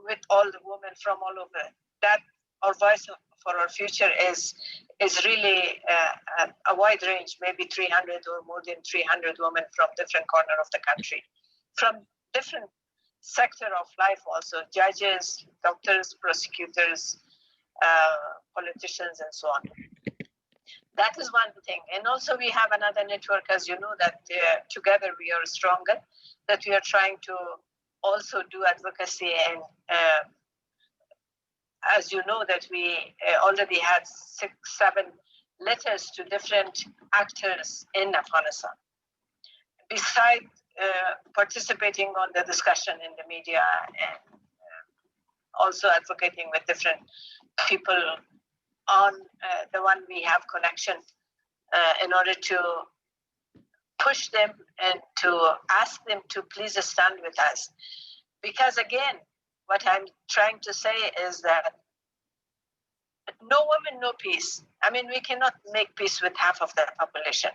with all the women from all over. That our voice for our future is really a wide range, maybe 300 or more than 300 women from different corners of the country, from different sector of life also, judges, doctors, prosecutors, politicians, and so on. That is one thing. And also we have another network, as you know, that together we are stronger, that we are trying to also do advocacy. And as you know, that we already had 6-7 letters to different actors in Afghanistan. Besides participating on the discussion in the media and also advocating with different people on the one we have connection in order to push them and to ask them to please stand with us. Because again, what I'm trying to say is that no woman, no peace. I mean, we cannot make peace with half of the population.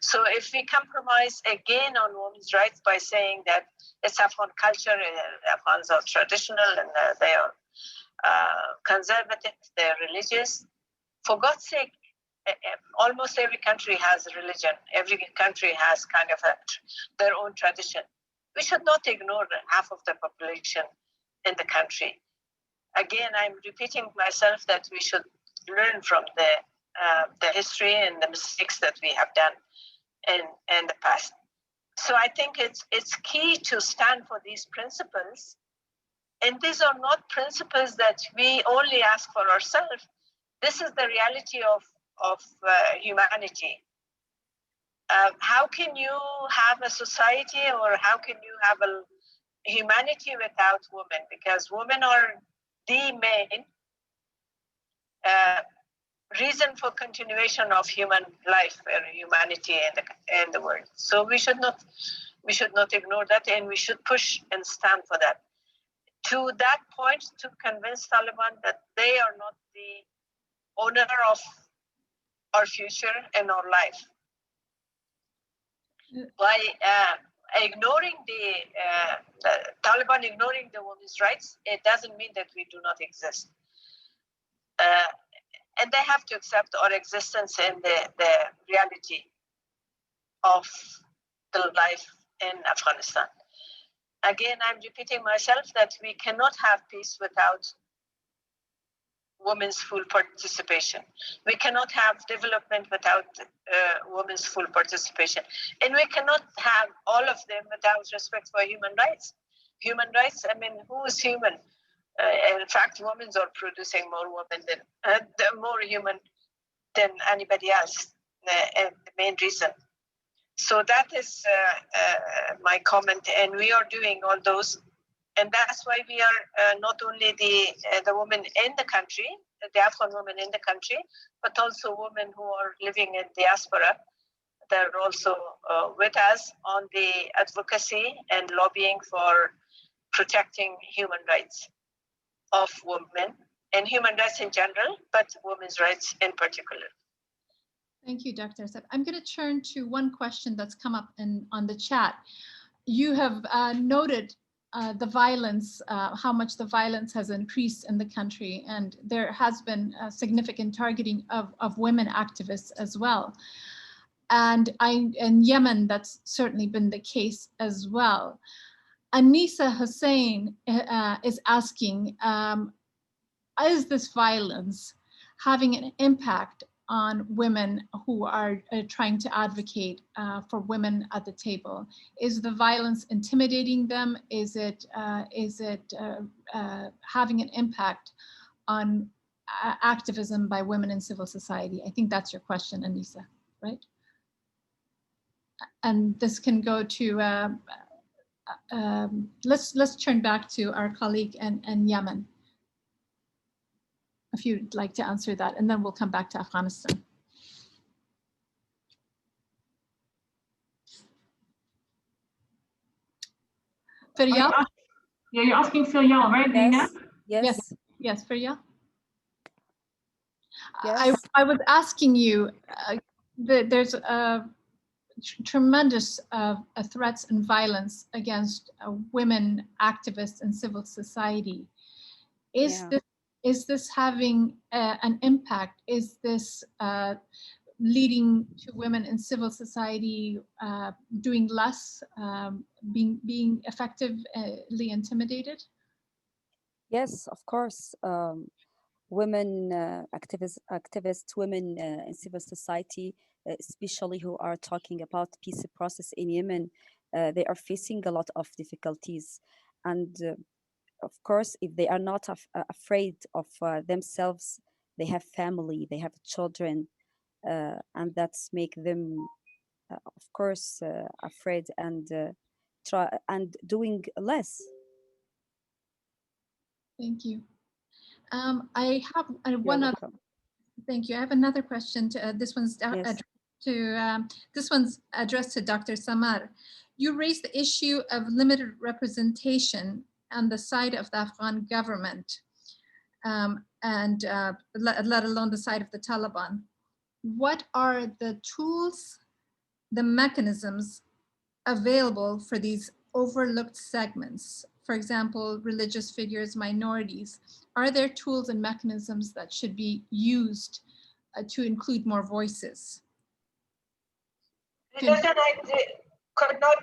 So if we compromise again on women's rights by saying that it's Afghan culture, Afghans are traditional and they are conservative, they're religious, for God's sake, almost every country has a religion. Every country has kind of their own tradition. We should not ignore half of the population in the country. Again, I'm repeating myself that we should learn from the history and the mistakes that we have done in the past. So I think it's key to stand for these principles. And these are not principles that we only ask for ourselves. This is the reality of humanity. How can you have a society, or how can you have a humanity without women? Because women are the main reason for continuation of human life and humanity in the world. So we should not ignore that, and we should push and stand for that. To that point, to convince Taliban that they are not the owner of our future and our life. By ignoring the Taliban ignoring the women's rights, it doesn't mean that we do not exist. And they have to accept our existence in the reality of the life in Afghanistan. Again, I'm repeating myself that we cannot have peace without women's full participation. We cannot have development without women's full participation. And we cannot have all of them without respect for human rights. Human rights, I mean, who is human? In fact, women are producing more women than more human than anybody else. And the main reason. So that is my comment, and we are doing all those, and that's why we are not only the women in the country, the Afghan women in the country, but also women who are living in diaspora. They're also with us on the advocacy and lobbying for protecting human rights of women and human rights in general, but women's rights in particular. Thank you, Dr. Asad. I'm going to turn to one question that's come up on the chat. You have noted the violence, how much the violence has increased in the country, and there has been a significant targeting of women activists as well. And in Yemen, that's certainly been the case as well. Anisa Hussein is asking, is this violence having an impact on women who are trying to advocate for women at the table? Is the violence intimidating them? Is it having an impact on activism by women in civil society? I think that's your question, Anisa, right? And this can go to, let's turn back to our colleague in Yemen, if you'd like to answer that, and then we'll come back to Afghanistan. Feryal? Yeah, you're asking Feryal, right? Yes. Yes, Feryal. Yes. I was asking you, there's tremendous threats and violence against women activists and civil society. Is this having an impact? Is this leading to women in civil society doing less, being effectively intimidated? Yes, of course. Women activists, women in civil society, especially who are talking about peace process in Yemen, they are facing a lot of difficulties. And of course, if they are not afraid of themselves, they have family, they have children, and that's make them, of course, afraid and and doing less. Thank you. I have You're one other. welcome. Thank you. I have another question. This one's Yes. addressed to Dr. Samar. You raised the issue of limited representation on the side of the Afghan government, and let alone the side of the Taliban. What are the tools, the mechanisms available for these overlooked segments? For example, religious figures, minorities. Are there tools and mechanisms that should be used to include more voices? Listen, I could not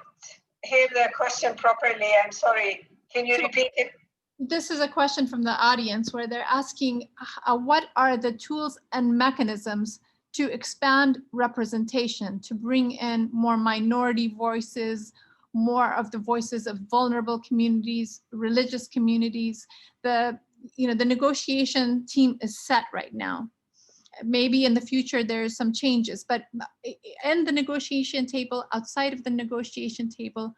hear the question properly. I'm sorry. Can you repeat it? This is a question from the audience where they're asking, what are the tools and mechanisms to expand representation, to bring in more minority voices, more of the voices of vulnerable communities, religious communities? The negotiation team is set right now. Maybe in the future there's some changes, but in the negotiation table, outside of the negotiation table,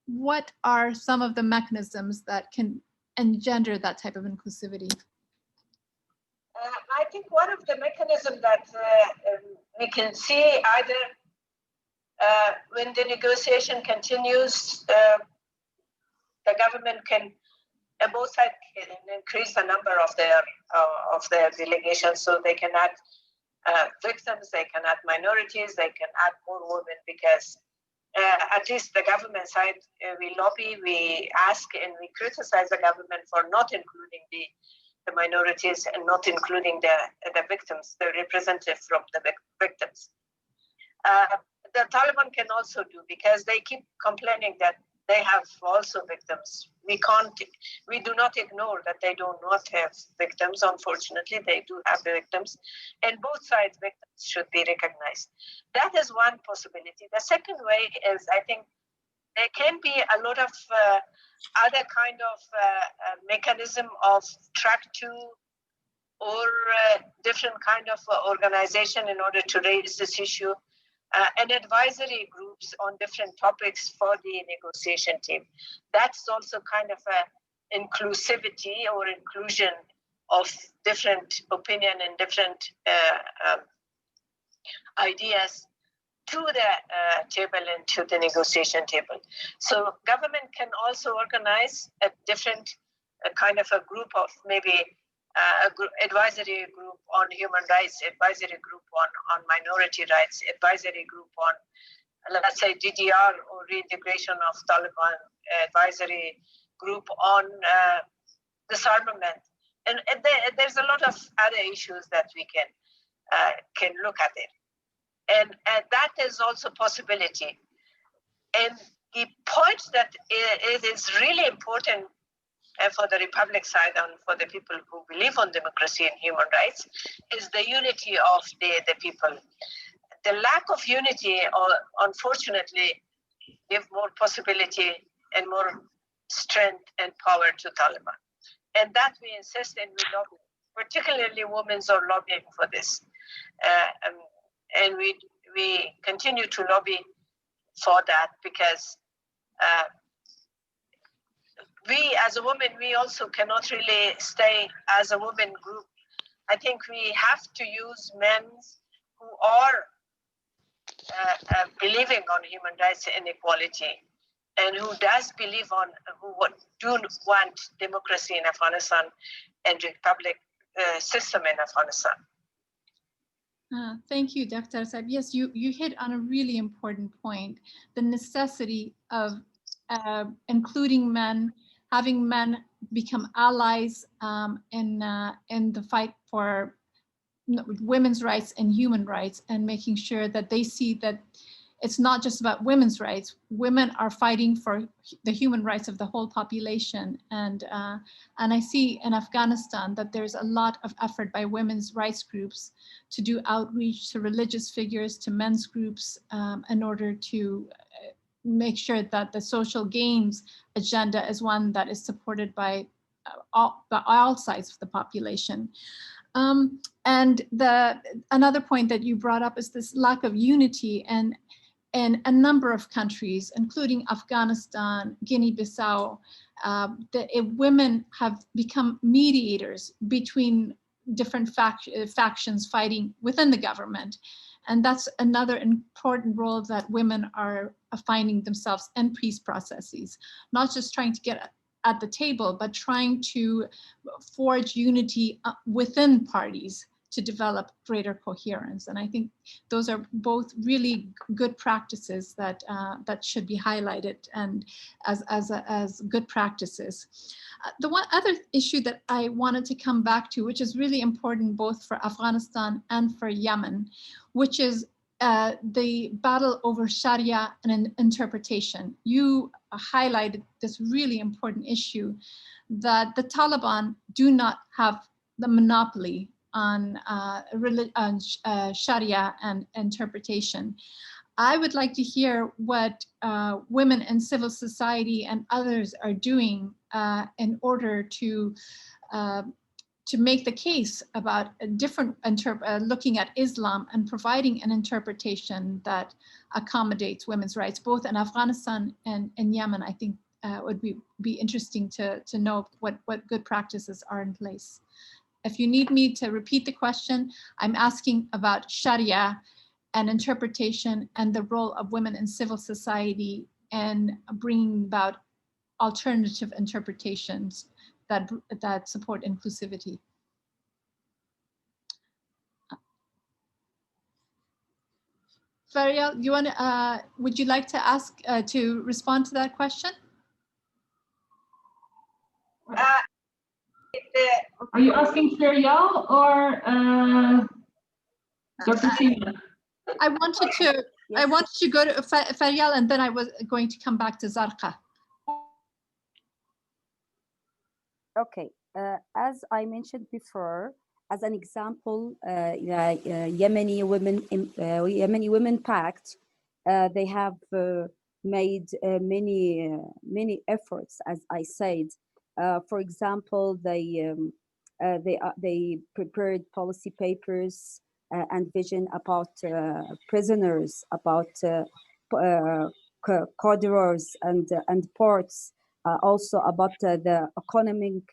what are some of the mechanisms that can engender that type of inclusivity? I think one of the mechanisms that we can see either when the negotiation continues, the government can, both sides can increase the number of their delegations, so they can add victims, they can add minorities, they can add more women, because at least the government side, we lobby, we ask, and we criticize the government for not including the minorities and not including the victims, the representatives from the victims. The Taliban can also do, because they keep complaining that they have also victims. We do not ignore that they do not have victims. Unfortunately, they do have the victims, and both sides' victims should be recognized. That is one possibility. The second way is, I think, there can be a lot of other kind of mechanism of track to or different kind of organization in order to raise this issue, and advisory groups on different topics for the negotiation team. That's also kind of a inclusivity or inclusion of different opinion and different ideas to the table and to the negotiation table. So government can also organize a different kind of a group of maybe advisory group on human rights, advisory group on minority rights, advisory group on, let's say, DDR or reintegration of Taliban, advisory group on disarmament. And there's a lot of other issues that we can look at it. And that is also possibility. And the point that it is really important for the Republic side and for the people who believe on democracy and human rights is the unity of the people. The lack of unity, unfortunately, give more possibility and more strength and power to Taliban. And that we insist and we lobby, particularly women are lobbying for this. And we continue to lobby for that, because we as a woman, we also cannot really stay as a woman group. I think we have to use men who are believing on human rights and equality, and who do want democracy in Afghanistan and republic system in Afghanistan. Thank you, Dr. Saib. Yes, you hit on a really important point, the necessity of including men, having men become allies in the fight for women's rights and human rights, and making sure that they see that it's not just about women's rights. Women are fighting for the human rights of the whole population. And I see in Afghanistan that there's a lot of effort by women's rights groups to do outreach to religious figures, to men's groups, in order to make sure that the social gains agenda is one that is supported by all sides of the population. And another point that you brought up is this lack of unity. And in a number of countries, including Afghanistan, Guinea-Bissau, women have become mediators between different factions fighting within the government. And that's another important role that women are finding themselves in peace processes, not just trying to get at the table, but trying to forge unity within parties to develop greater coherence. And I think those are both really good practices that that should be highlighted and as good practices. The one other issue that I wanted to come back to, which is really important both for Afghanistan and for Yemen, which is the battle over Sharia and interpretation. You highlighted this really important issue that the Taliban do not have the monopoly on Sharia and interpretation. I would like to hear what women in civil society and others are doing in order to make the case about a different looking at Islam and providing an interpretation that accommodates women's rights, both in Afghanistan and in Yemen. I think would be interesting to know what good practices are in place. If you need me to repeat the question, I'm asking about Sharia and interpretation and the role of women in civil society and bringing about alternative interpretations that support inclusivity. Farial, you want would you like to ask to respond to that question? Are you asking Farial or Dr. Sima? I wanted to go to Farial and then I was going to come back to Zarqa. Okay, as I mentioned before, as an example, Yemeni Women Pact, they have made many efforts, as I said. For example, they prepared policy papers and vision about prisoners, about corridors and ports, also about the economic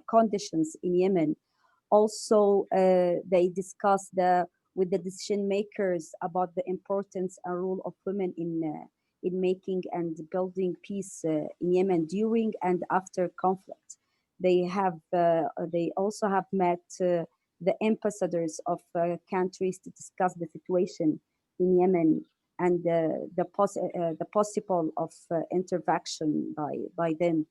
conditions in Yemen. Also, they discussed with the decision makers about the importance and role of women in making and building peace in Yemen during and after conflict. They also have met the ambassadors of countries to discuss the situation in Yemen and the possible of intervention by them.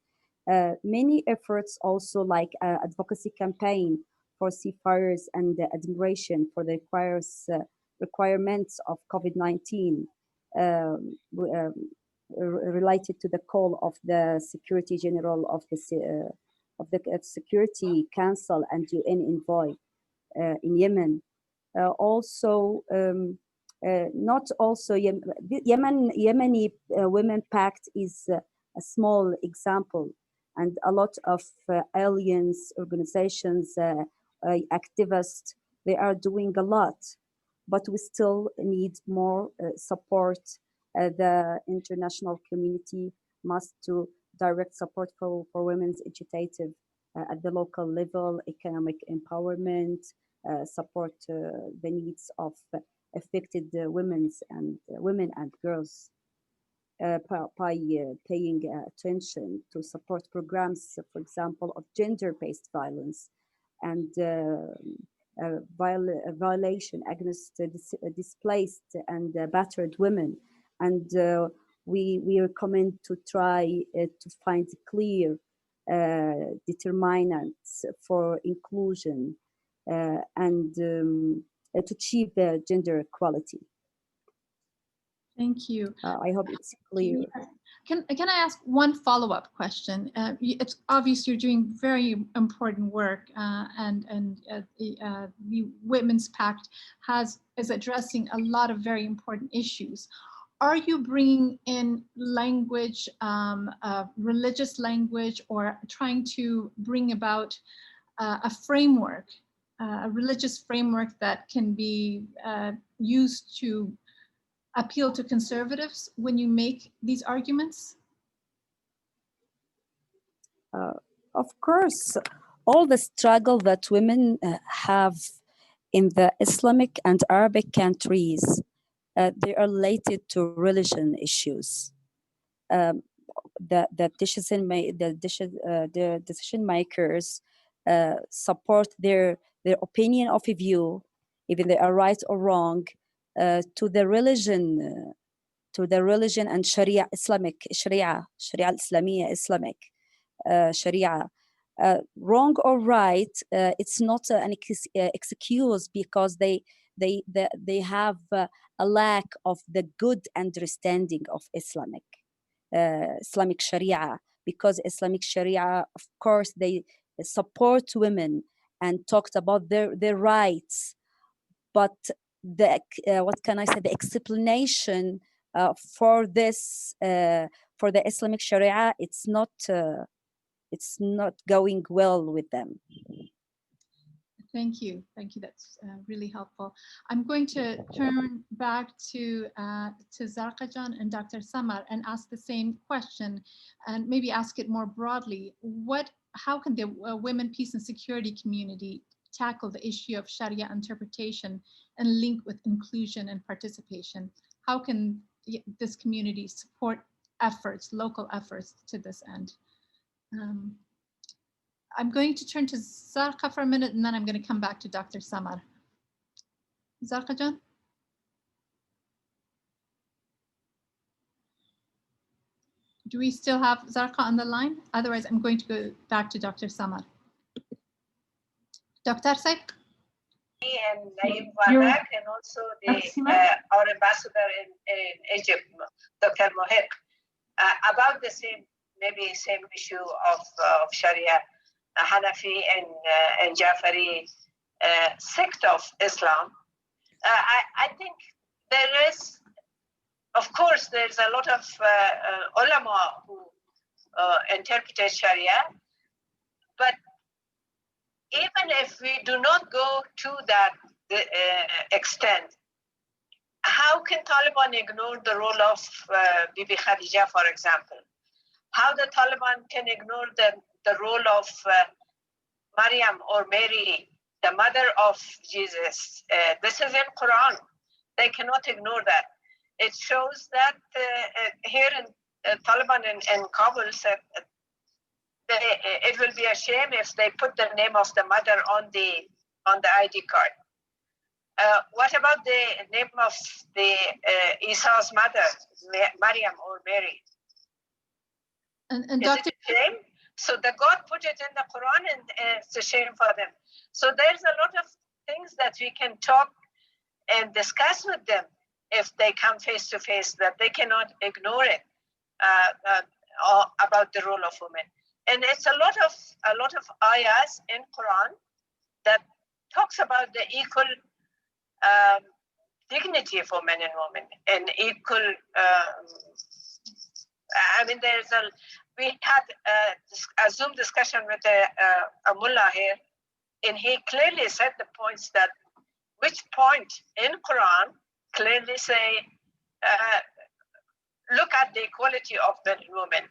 Many efforts also like advocacy campaign for seafarers and admiration for the requirements of COVID-19 related to the call of the Secretary General of the Security Council and UN envoy in Yemen. Yemeni Women Pact is a small example, and a lot of alliance organizations, activists, they are doing a lot, but we still need more support. The international community must to direct support for women's initiative at the local level, economic empowerment, support the needs of affected women and girls by paying attention to support programs, for example, of gender-based violence and violation against displaced and battered women. And we recommend to try to find clear determinants for inclusion and to achieve gender equality. Thank you. I hope it's clear. Can I ask one follow-up question? It's obvious you're doing very important work, and the Women's Pact is addressing a lot of very important issues. Are you bringing in language, religious language, or trying to bring about a framework, a religious framework that can be used to appeal to conservatives when you make these arguments? Of course, all the struggle that women have in the Islamic and Arabic countries, they are related to religion issues. The decision makers support their opinion of a view, even they are right or wrong, to the religion and Sharia, Islamic Sharia Islamiyya, Islamic Sharia. Wrong or right, it's not an excuse, because they have a lack of the good understanding of Islamic Sharia, because Islamic Sharia, of course, they support women and talked about their rights, but the what can I say, the explanation for this for the Islamic Sharia, it's not going well with them. Thank you. That's really helpful. I'm going to turn back to Zarqajan and Dr. Samar and ask the same question, and maybe ask it more broadly. How can the women, peace, and security community tackle the issue of Sharia interpretation and link with inclusion and participation? How can this community support local efforts to this end? I'm going to turn to Zarqa for a minute, and then I'm going to come back to Dr. Samar. Zarqajan? Do we still have Zarqa on the line? Otherwise, I'm going to go back to Dr. Samar. Dr. Saik? And Naeem Wadak, and also our ambassador in Egypt, Dr. Mohit, about the same issue of Sharia, Hanafi and Jafari sect of Islam. I think there is, of course, there's a lot of ulama who interpret Sharia, but even if we do not go to that extent, how can Taliban ignore the role of Bibi Khadija, for example? How the Taliban can ignore the role of Maryam or Mary, the mother of Jesus? This is in Quran. They cannot ignore that. It shows that here in Taliban in Kabul said it will be a shame if they put the name of the mother on the ID card. What about the name of the Esau's mother, Maryam or Mary? And Is Dr. it a shame? So the God put it in the Quran, and it's a shame for them. So there's a lot of things that we can talk and discuss with them if they come face to face, that they cannot ignore it about the role of women. And it's a lot of ayahs in Quran that talks about the equal dignity for men and women, and equal. We had a Zoom discussion with a mullah here, and he clearly said the points that which point in Quran clearly say look at the equality of men and women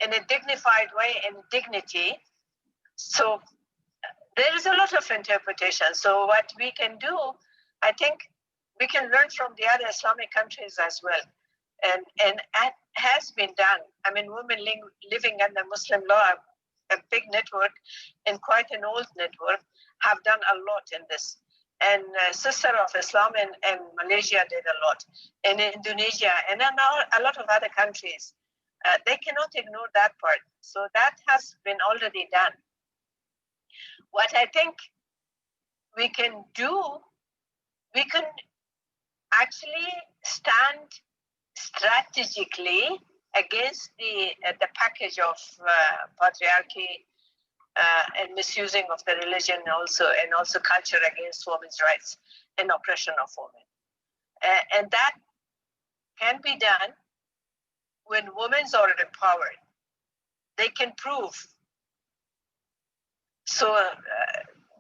in a dignified way, in dignity. So there is a lot of interpretation. So what we can do, I think we can learn from the other Islamic countries as well. And has been done. I mean, women living under Muslim law, a big network and quite an old network, have done a lot in this. And Sister of Islam in Malaysia did a lot. In Indonesia and in a lot of other countries. They cannot ignore that part. So that has been already done. What I think we can do, we can actually stand strategically against the package of patriarchy and misusing of the religion also, and also culture against women's rights and oppression of women. And that can be done when women are empowered. They can prove. So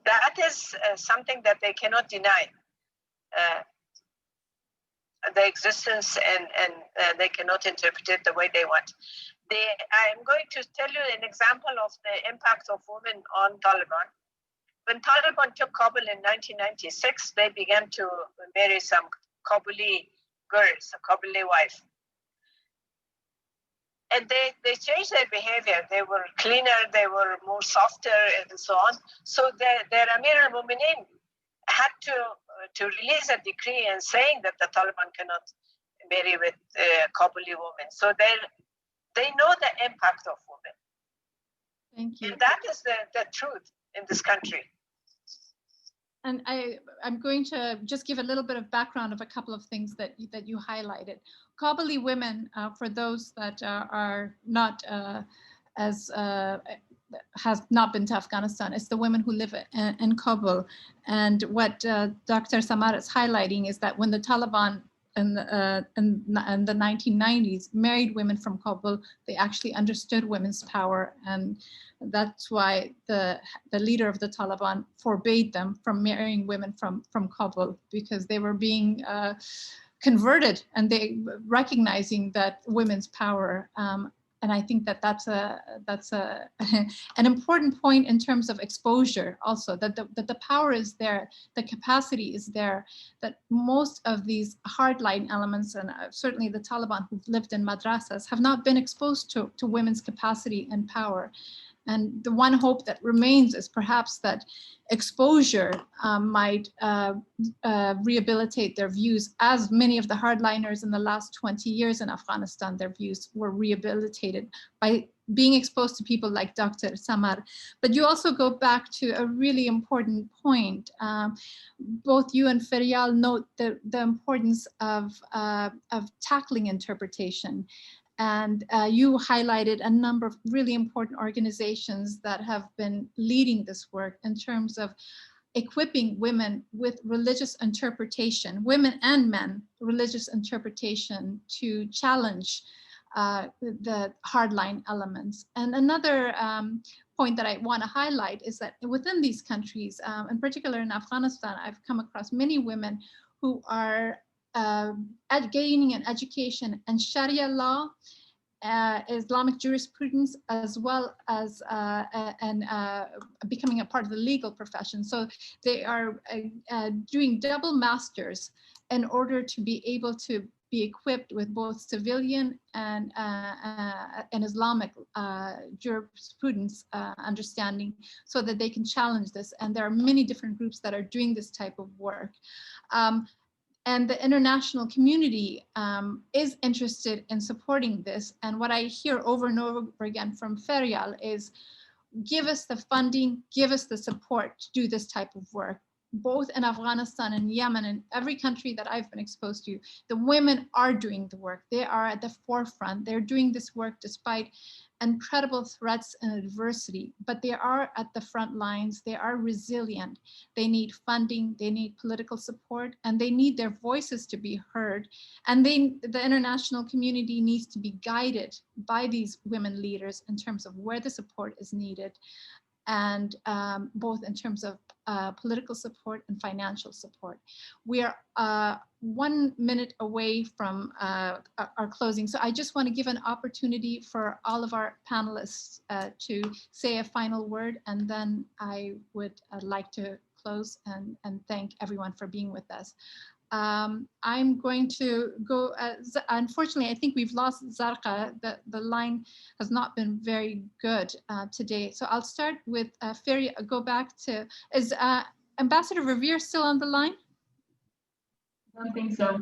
that is something that they cannot deny. the existence, and they cannot interpret it the way they want. I'm going to tell you an example of the impact of women on Taliban. When Taliban took Kabul in 1996, they began to marry some Kabuli girls, a Kabuli wife. And they changed their behavior. They were cleaner, they were more softer, and so on. So their Amir al-Mu'minin had to release a decree and saying that the Taliban cannot marry with Kabuli women. So they know the impact of women. Thank you. And that is the truth in this country. And I'm going to just give a little bit of background of a couple of things that you highlighted. Kabuli women, for those that are not has not been to Afghanistan, it's the women who live in Kabul. And what Dr. Samar is highlighting is that when the Taliban in the 1990s married women from Kabul, they actually understood women's power, and that's why the leader of the Taliban forbade them from marrying women from Kabul, because they were being converted and they recognizing that women's power. And I think that that's an important point in terms of exposure also, that the power is there, the capacity is there, that most of these hardline elements, and certainly the Taliban who've lived in madrasas, have not been exposed to women's capacity and power. And the one hope that remains is perhaps that exposure might rehabilitate their views, as many of the hardliners in the last 20 years in Afghanistan, their views were rehabilitated by being exposed to people like Dr. Samar. But you also go back to a really important point. Both you and Feryal note the importance of tackling interpretation. And you highlighted a number of really important organizations that have been leading this work in terms of equipping women with religious interpretation, women and men, religious interpretation to challenge the hardline elements. And another point that I want to highlight is that within these countries, in particular in Afghanistan, I've come across many women who are gaining an education in Sharia law, Islamic jurisprudence, as well as becoming a part of the legal profession. So they are doing double masters in order to be able to be equipped with both civilian and Islamic jurisprudence understanding, so that they can challenge this. And there are many different groups that are doing this type of work. And the international community is interested in supporting this. And what I hear over and over again from Feryal is, give us the funding, give us the support to do this type of work. Both in Afghanistan and Yemen and every country that I've been exposed to, the women are doing the work. They are at the forefront. They're doing this work despite incredible threats and adversity, but they are at the front lines. They are resilient. They need funding, they need political support, and they need their voices to be heard. And the international community needs to be guided by these women leaders in terms of where the support is needed, and both in terms of political support and financial support. We are 1 minute away from our closing. So I just want to give an opportunity for all of our panelists to say a final word, and then I would like to close and thank everyone for being with us. I'm going to go, unfortunately, I think we've lost Zarqa. The line has not been very good today. So I'll start with Ferry, go back to, is Ambassador Revere still on the line? I don't think so.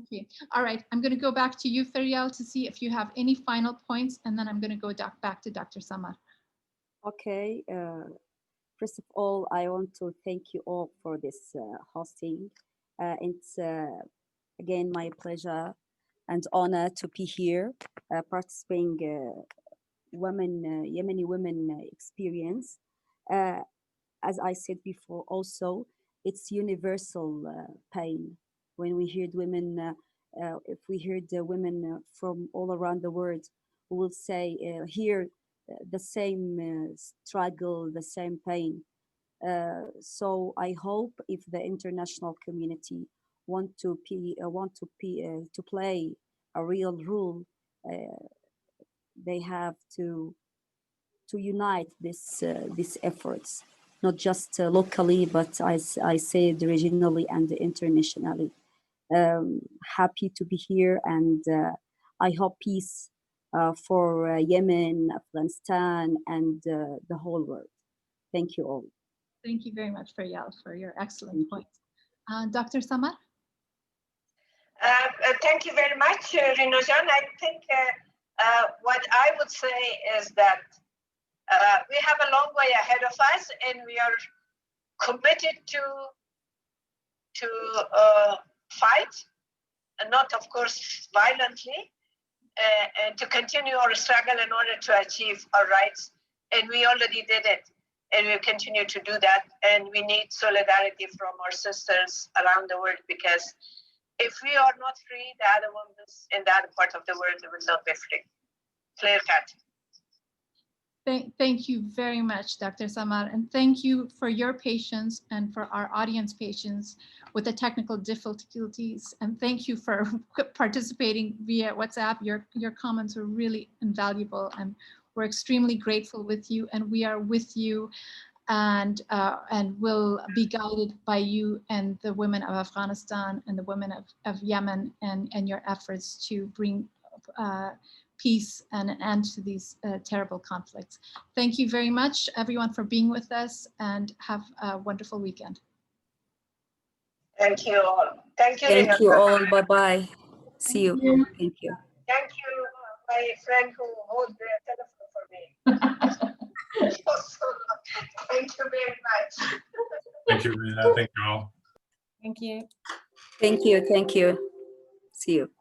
Okay, all right. I'm going to go back to you, Feryal, to see if you have any final points, and then I'm going to go back to Dr. Samar. Okay, first of all, I want to thank you all for this hosting. It's again my pleasure and honor to be here participating Yemeni women experience. As I said before, also it's universal pain when we hear women. If we hear the women from all around the world, who will say here the same struggle, the same pain. So I hope if the international community to play a real role, they have to unite these efforts, not just locally, but as I said, regionally and internationally. Happy to be here, and I hope peace for Yemen, Afghanistan, and the whole world. Thank you all. Thank you very much, Faryal, for your excellent Thank you. points. Dr. Samar? Thank you very much, Rinojan. I think what I would say is that we have a long way ahead of us, and we are committed to fight, and not, of course, violently, and to continue our struggle in order to achieve our rights. And we already did it, and we continue to do that. And we need solidarity from our sisters around the world, because if we are not free, the other ones in the other part of the world will not be free. Clear cut. Thank you very much, Dr. Samar, and thank you for your patience and for our audience patience with the technical difficulties. And thank you for participating via WhatsApp. Your comments were really invaluable, and we're extremely grateful with you, and we are with you, and will be guided by you and the women of Afghanistan and the women of Yemen, and your efforts to bring peace and an end to these terrible conflicts. Thank you very much, everyone, for being with us, and have a wonderful weekend. Thank you all. Thank you, Thank Rinojan. you all. Bye-bye. See you. Thank you. Thank you, my friend who holds the telephone for me. Thank you very much. Thank you, Rina. Thank you all. Thank you. Thank you. Thank you. See you.